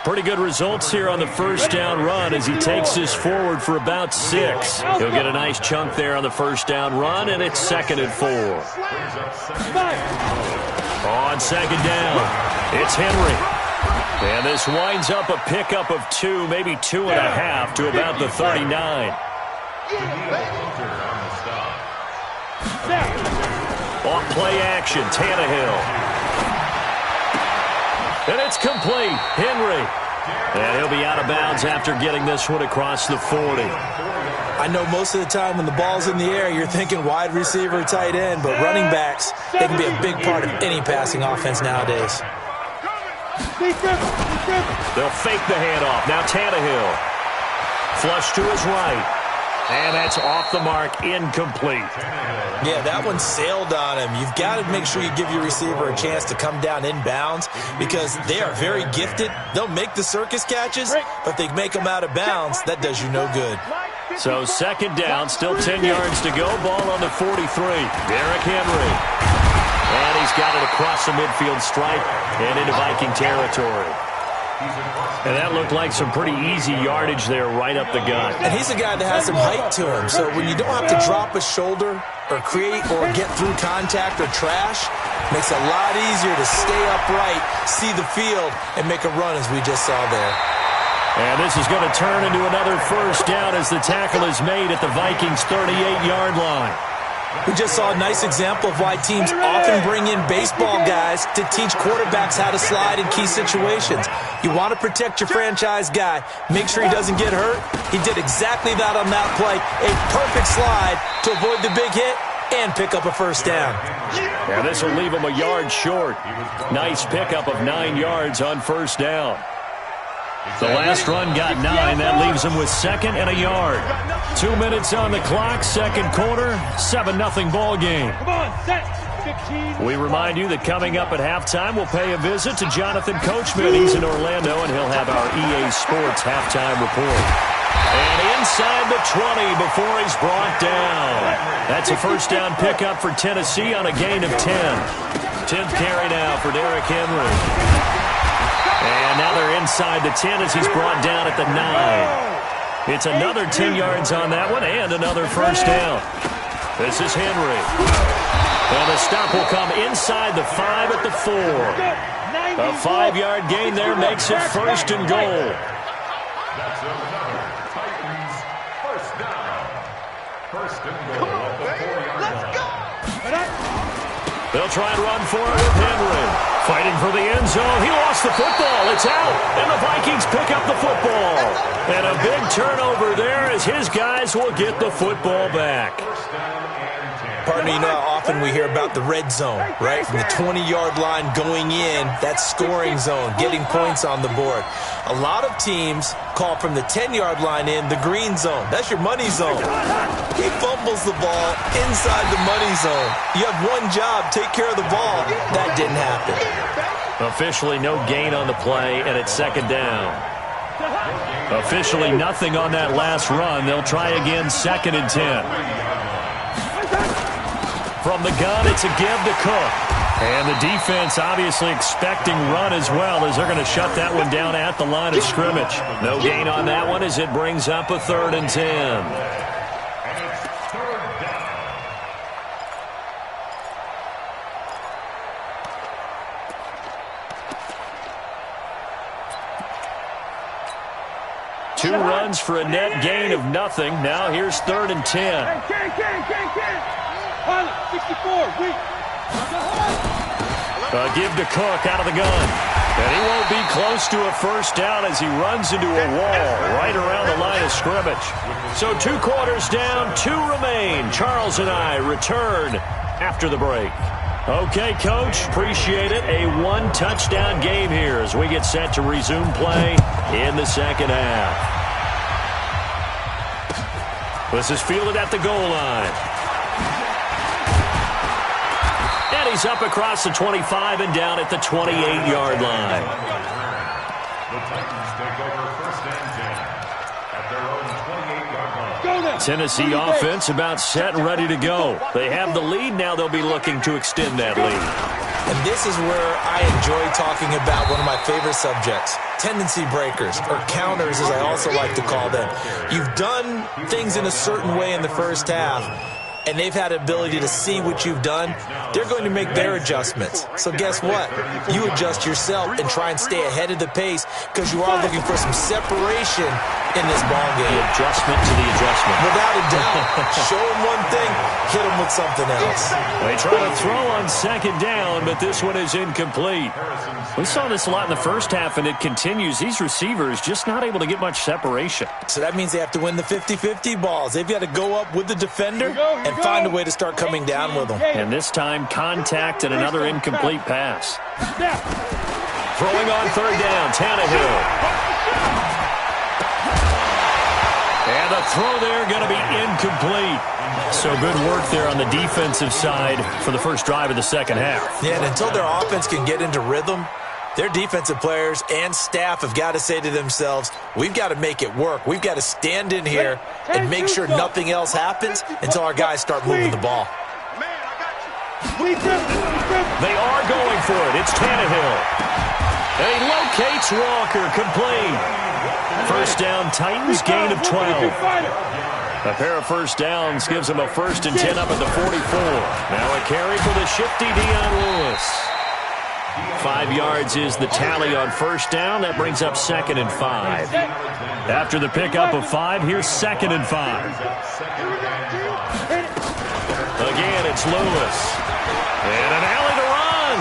Speaker 2: Pretty good results here on the 1st down run as he takes this forward for about 6. He'll get a nice chunk there on the 1st down run, and it's 2nd and 4. On 2nd down, it's Henry. And this winds up a pickup of 2, maybe 2.5 to about the 39. Off play action, Tannehill. And it's complete. Henry. And he'll be out of bounds after getting this one across the 40.
Speaker 5: I know most of the time when the ball's in the air, you're thinking wide receiver, tight end, but running backs, they can be a big part of any passing offense nowadays.
Speaker 2: They'll fake the handoff. Now Tannehill. Flush to his right. And that's off the mark, incomplete.
Speaker 5: Yeah, that one sailed on him. You've got to make sure you give your receiver a chance to come down inbounds because they are very gifted. They'll make the circus catches, but they make them out of bounds. That does you no good.
Speaker 2: So 2nd down, still 10 yards to go. Ball on the 43. Derrick Henry. And he's got it across the midfield stripe and into Viking territory. And that looked like some pretty easy yardage there right up the gut.
Speaker 5: And he's a guy that has some height to him, so when you don't have to drop a shoulder or create or get through contact or trash, makes it a lot easier to stay upright, see the field, and make a run as we just saw there.
Speaker 2: And this is going to turn into another 1st down as the tackle is made at the Vikings' 38-yard line.
Speaker 5: We just saw a nice example of why teams often bring in baseball guys to teach quarterbacks how to slide in key situations. You want to protect your franchise guy. Make sure he doesn't get hurt. He did exactly that on that play. A perfect slide to avoid the big hit and pick up a 1st down.
Speaker 2: And this will leave him a yard short. Nice pickup of 9 yards on 1st down. The last run got 9. That leaves him with 2nd and a yard. 2 minutes on the clock, 2nd quarter, 7-0 ball game.
Speaker 3: Come on, set. 15.
Speaker 2: We remind you that coming up at halftime, we'll pay a visit to Jonathan Coachman. He's in Orlando, and he'll have our EA Sports halftime report. And inside the 20 before he's brought down. That's a first down pickup for Tennessee on a gain of 10. 10th carry now for Derrick Henry. And now they're inside the 10 as he's brought down at the 9. It's another 10 yards on that one and another first down. This is Henry. And the stop will come inside the 5 at the 4. A 5-yard gain there makes it first and goal.
Speaker 7: That's another Titans first down. First and goal at the 4-yard line.
Speaker 2: They'll try and run for it with Henry. Fighting for the end zone. He lost the football. It's out. And the Vikings pick up the football. And a big turnover there as his guys will get the football back.
Speaker 5: Partner, you know how often we hear about the red zone, right? From the 20-yard line going in, that's scoring zone, getting points on the board. A lot of teams call from the 10-yard line in the green zone. That's your money zone. He fumbles the ball inside the money zone. You have one job, take care of the ball. That didn't happen.
Speaker 2: Officially no gain on the play, and it's second down. Officially nothing on that last run. They'll try again, second and 10. From the gun, it's a give to Cook. And the defense obviously expecting run as well as they're going to shut that one down at the line of scrimmage. No gain on that one as it brings up a 3rd and 10.
Speaker 7: And it's 3rd down.
Speaker 2: Two runs for a net gain of nothing. Now here's 3rd and 10.
Speaker 3: 64,
Speaker 2: A give to Cook out of the gun. And he won't be close to a first down as he runs into a wall right around the line of scrimmage. So 2 quarters down, 2 remain. Charles and I return after the break. Okay, Coach, appreciate it. A 1-touchdown game here as we get set to resume play in the second half. This is fielded at the goal line. And he's up across the 25 and down at the 28-yard line.
Speaker 7: The Titans take over 1st and 10 at their own 28-yard line.
Speaker 2: Tennessee offense about set and ready to go. They have the lead. Now they'll be looking to extend that lead.
Speaker 5: And this is where I enjoy talking about one of my favorite subjects, tendency breakers, or counters as I also like to call them. You've done things in a certain way in the first half, and they've had the ability to see what you've done. They're going to make their adjustments. So guess what? You adjust yourself and try and stay ahead of the pace because you are looking for some separation in this ball game.
Speaker 2: The adjustment to the adjustment.
Speaker 5: Without a doubt. Show them one thing, hit them with something else.
Speaker 2: They try to throw on second down, but this one is incomplete. We saw this a lot in the first half, and it continues. These receivers just not able to get much separation.
Speaker 5: So that means they have to win the 50-50 balls. They've got to go up with the defender and find a way to start coming down with them.
Speaker 2: And this time, contact and another incomplete pass. Throwing on third down, Tannehill. And the throw there going to be incomplete. So good work there on the defensive side for the first drive of the second half.
Speaker 5: Yeah, and until their offense can get into rhythm, their defensive players and staff have got to say to themselves, we've got to make it work. We've got to stand in here and make sure nothing else happens until our guys start moving the ball.
Speaker 2: They are going for it. It's Tannehill. And he locates Walker, complete. First down, Titans, gain of 12. A pair of first downs gives them a 1st and 10 up at the 44. Now a carry for the shifty Dion Lewis. 5 yards is the tally on first down. That brings up 2nd and 5. After the pickup of 5, here's 2nd and 5. Again, it's Lewis. And an alley to run.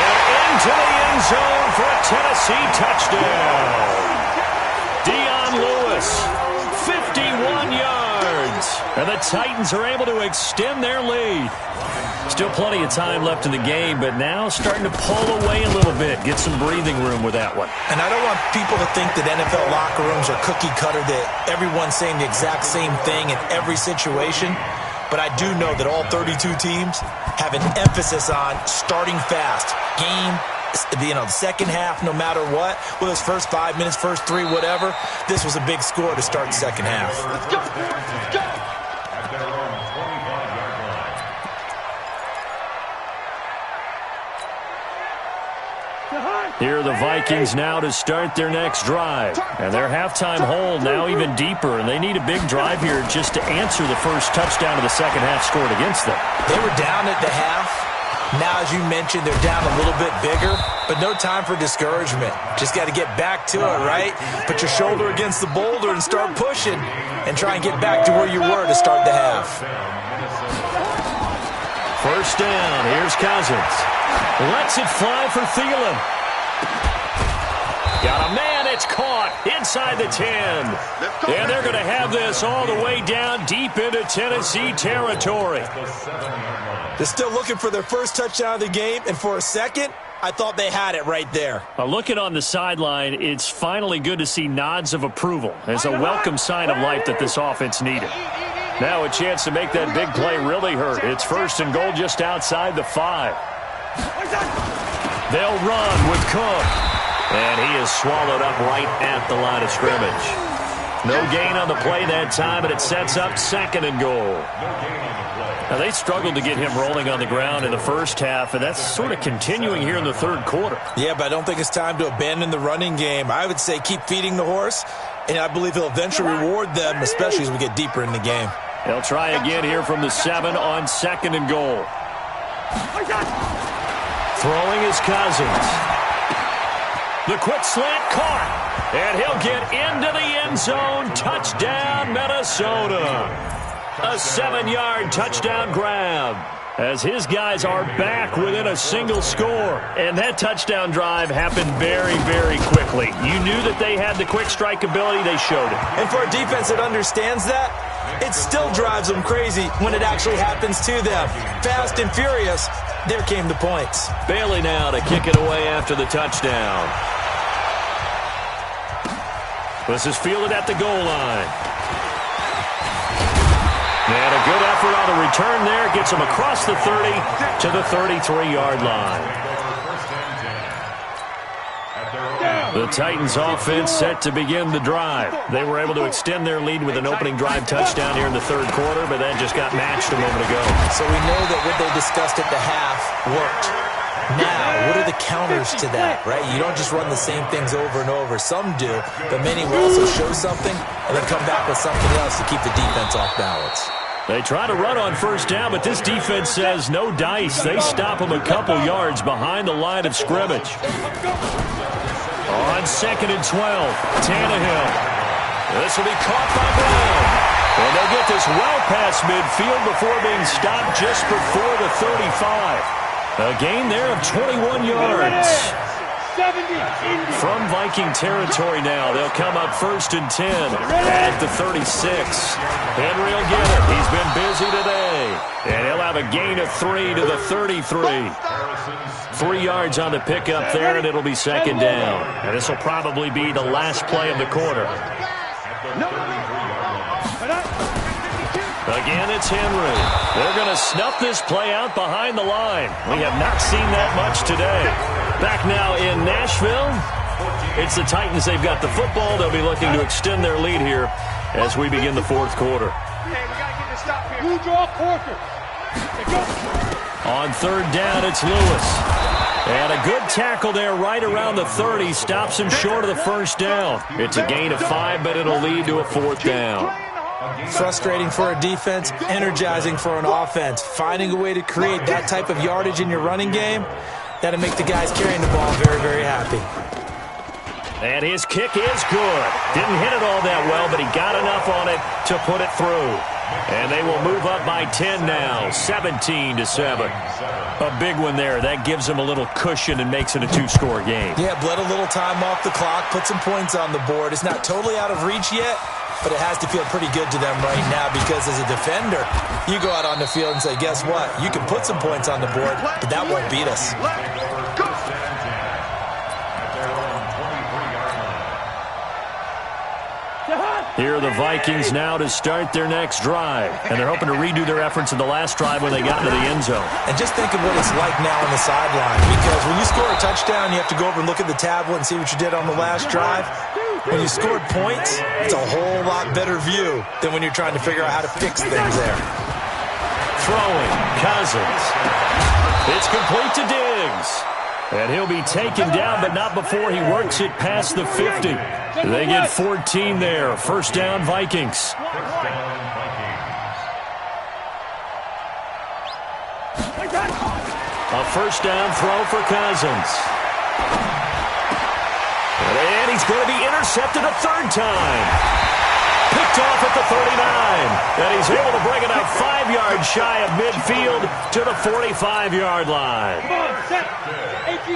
Speaker 2: And into the end zone for a Tennessee touchdown. Dion Lewis, 51 yards. And the Titans are able to extend their lead. Still plenty of time left in the game, but now starting to pull away a little bit. Get some breathing room with that one.
Speaker 5: And I don't want people to think that NFL locker rooms are cookie cutter, that everyone's saying the exact same thing in every situation. But I do know that all 32 teams have an emphasis on starting fast, game the second half, no matter what, with his first 5 minutes, first 3, whatever, this was a big score to start the second half.
Speaker 4: Let's go. Let's go.
Speaker 7: At their own 25-yard line.
Speaker 2: Here are the Vikings now to start their next drive. And their halftime hole now even deeper, and they need a big drive here just to answer the first touchdown of the second half scored against them.
Speaker 5: They were down at the half. Now, as you mentioned, they're down a little bit bigger, but no time for discouragement. Just got to get back to it, right? Put your shoulder against the boulder and start pushing and try and get back to where you were to start the half.
Speaker 2: First down, here's Cousins. Lets it fly for Thielen. Got a man, it's caught inside the 10. And they're going to have this all the way down deep into Tennessee territory.
Speaker 5: They're still looking for their first touchdown of the game, and for a second, I thought they had it right there.
Speaker 2: Looking on the sideline, it's finally good to see nods of approval as a welcome sign of life that this offense needed. Now a chance to make that big play really hurt. It's first and goal just outside the 5. They'll run with Cook. And he is swallowed up right at the line of scrimmage. No gain on the play that time, and it sets up second and goal. Now, they struggled to get him rolling on the ground in the first half, and that's sort of continuing here in the third quarter.
Speaker 5: Yeah, but I don't think it's time to abandon the running game. I would say keep feeding the horse, and I believe he'll eventually reward them, especially as we get deeper in the game.
Speaker 2: They'll try again here from the 7 on second and goal. Throwing is Cousins. The quick slant caught, and he'll get into the end zone. Touchdown, Minnesota. A 7-yard touchdown grab as his guys are back within a single score. And that touchdown drive happened very, very quickly. You knew that they had the quick strike ability. They showed it.
Speaker 5: And for a defense that understands that, it still drives them crazy when it actually happens to them. Fast and furious, there came the points.
Speaker 2: Bailey now to kick it away after the touchdown. This is fielded at the goal line. And a good effort on the return there. Gets him across the 30 to the 33-yard line. The Titans offense set to begin the drive. They were able to extend their lead with an opening drive touchdown here in the third quarter, but that just got matched a moment ago.
Speaker 5: So we know that what they discussed at the half worked. Now, what are the counters to that, right? You don't just run the same things over and over. Some do, but many will also show something and then come back with something else to keep the defense off balance.
Speaker 2: They try to run on first down, but this defense says no dice. They stop them a couple yards behind the line of scrimmage. On second and 12, Tannehill. This will be caught by Brown. And they'll get this well past midfield before being stopped just before the 35. A gain there of 21 yards. From Viking territory now, they'll come up first and 10 at the 36. Henry will get it. He's been busy today. And he'll have a gain of 3 to the 33. 3 yards on the pickup there, and it'll be second down. And this will probably be the last play of the quarter. Again, it's Henry. They're going to snuff this play out behind the line. We have not seen that much today. Back now in Nashville, it's the Titans. They've got the football. They'll be looking to extend their lead here as we begin the fourth quarter.
Speaker 4: Hey, we got to get this stop here. You draw quarter.
Speaker 2: On third down, it's Lewis. And a good tackle there right around the 30. Stops him short of the first down. It's a gain of 5, but it'll lead to a fourth down.
Speaker 5: Frustrating for a defense, energizing for an offense. Finding a way to create that type of yardage in your running game, that'll make the guys carrying the ball very, very happy.
Speaker 2: And his kick is good. Didn't hit it all that well, but he got enough on it to put it through. And they will move up by 10 now, 17-7. A big one there. That gives them a little cushion and makes it a 2-score game.
Speaker 5: Yeah, bled a little time off the clock, put some points on the board. It's not totally out of reach yet, but it has to feel pretty good to them right now because as a defender, you go out on the field and say, guess what? You can put some points on the board, but that won't beat us.
Speaker 2: Here are the Vikings now to start their next drive. And they're hoping to redo their efforts in the last drive when they got into the end zone.
Speaker 5: And just think of what it's like now on the sideline. Because when you score a touchdown, you have to go over and look at the tablet and see what you did on the last drive. When you scored points, it's a whole lot better view than when you're trying to figure out how to fix things there.
Speaker 2: Throwing, Cousins. It's complete to Diggs. And he'll be taken down, but not before he works it past the 50. They get 14 there. First down, Vikings. A first down throw for Cousins. And he's going to be intercepted a third time. Picked off at the 39. And he's able to bring it up 5 yards shy of midfield to the 45-yard line.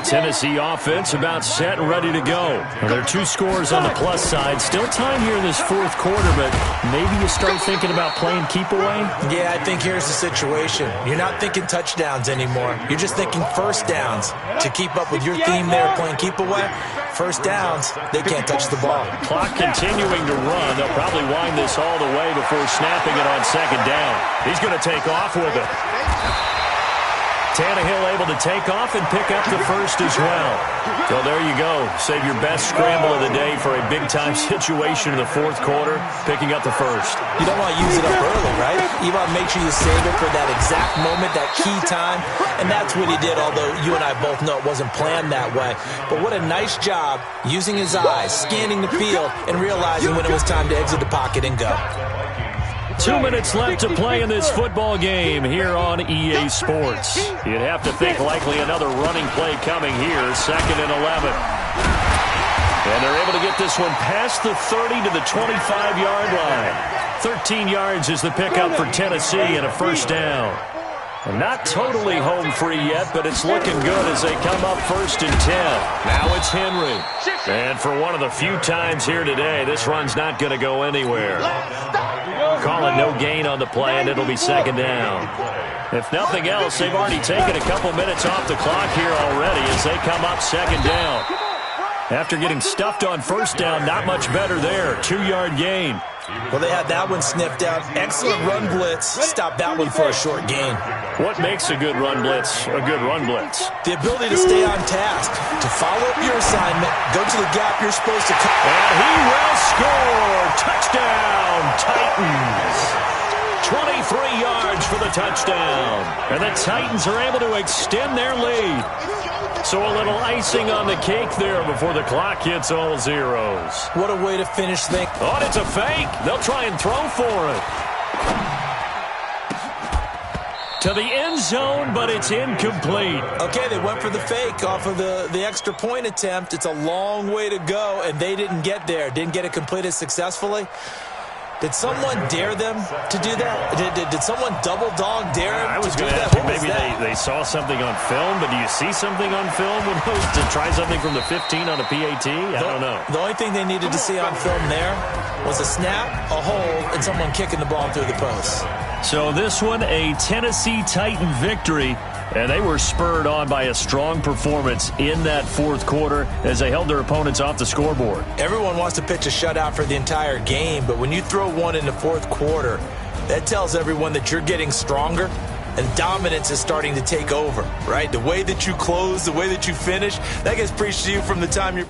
Speaker 2: Tennessee offense about set and ready to go. Well, there are 2 scores on the plus side. Still time here in this fourth quarter, but maybe you start thinking about playing keep away?
Speaker 5: Yeah, I think here's the situation. You're not thinking touchdowns anymore. You're just thinking first downs. To keep up with your theme there, playing keep away, first downs, they can't touch the ball.
Speaker 2: Clock continuing to run. They'll probably wind this all the way before snapping it on second down. He's going to take off with it. Tannehill able to take off and pick up the first as well. So there you go. Save your best scramble of the day for a big-time situation in the fourth quarter, picking up the first.
Speaker 5: You don't want to use it up early, right? You want to make sure you save it for that exact moment, that key time, and that's what he did, although you and I both know it wasn't planned that way. But what a nice job using his eyes, scanning the field, and realizing when it was time to exit the pocket and go.
Speaker 2: 2 minutes left to play in this football game here on EA Sports. You'd have to think likely another running play coming here, 2nd and 11. And they're able to get this one past the 30 to the 25-yard line. 13 yards is the pickup for Tennessee and a first down. Not totally home free yet, but it's looking good as they come up 1st and 10. Now it's Henry. And for one of the few times here today, this run's not going to go anywhere. Calling no gain on the play, and it'll be 2nd down. If nothing else, they've already taken a couple minutes off the clock here already as they come up 2nd down. After getting stuffed on 1st down, not much better there. 2-yard gain.
Speaker 5: Well, they had that one sniffed out. Excellent run blitz. Stop that one for a short gain.
Speaker 2: What makes a good run blitz a good run blitz?
Speaker 5: The ability to stay on task, to follow up your assignment, go to the gap you're supposed to cut.
Speaker 2: And he will score. Touchdown, Titans. 23 yards for the touchdown. And the Titans are able to extend their lead. So a little icing on the cake there before the clock hits all zeros.
Speaker 5: What a way to finish things.
Speaker 2: Oh, and it's a fake. They'll try and throw for it. To the end zone, but it's incomplete.
Speaker 5: Okay, they went for the fake off of the extra point attempt. It's a long way to go, and they didn't get there. Didn't get it completed successfully. Did someone dare them to do that? Did someone double dog dare them to do that?
Speaker 2: Maybe they saw something on film, but do you see something on film to try something from the 15 on a PAT? I don't know.
Speaker 5: The only thing they needed to see on film there was a snap, a hold, and someone kicking the ball through the post.
Speaker 2: So this one, a Tennessee Titan victory, and they were spurred on by a strong performance in that fourth quarter as they held their opponents off the scoreboard.
Speaker 5: Everyone wants to pitch a shutout for the entire game, but when you throw one in the fourth quarter, that tells everyone that you're getting stronger and dominance is starting to take over, right? The way that you close, the way that you finish, that gets preached to you from the time you're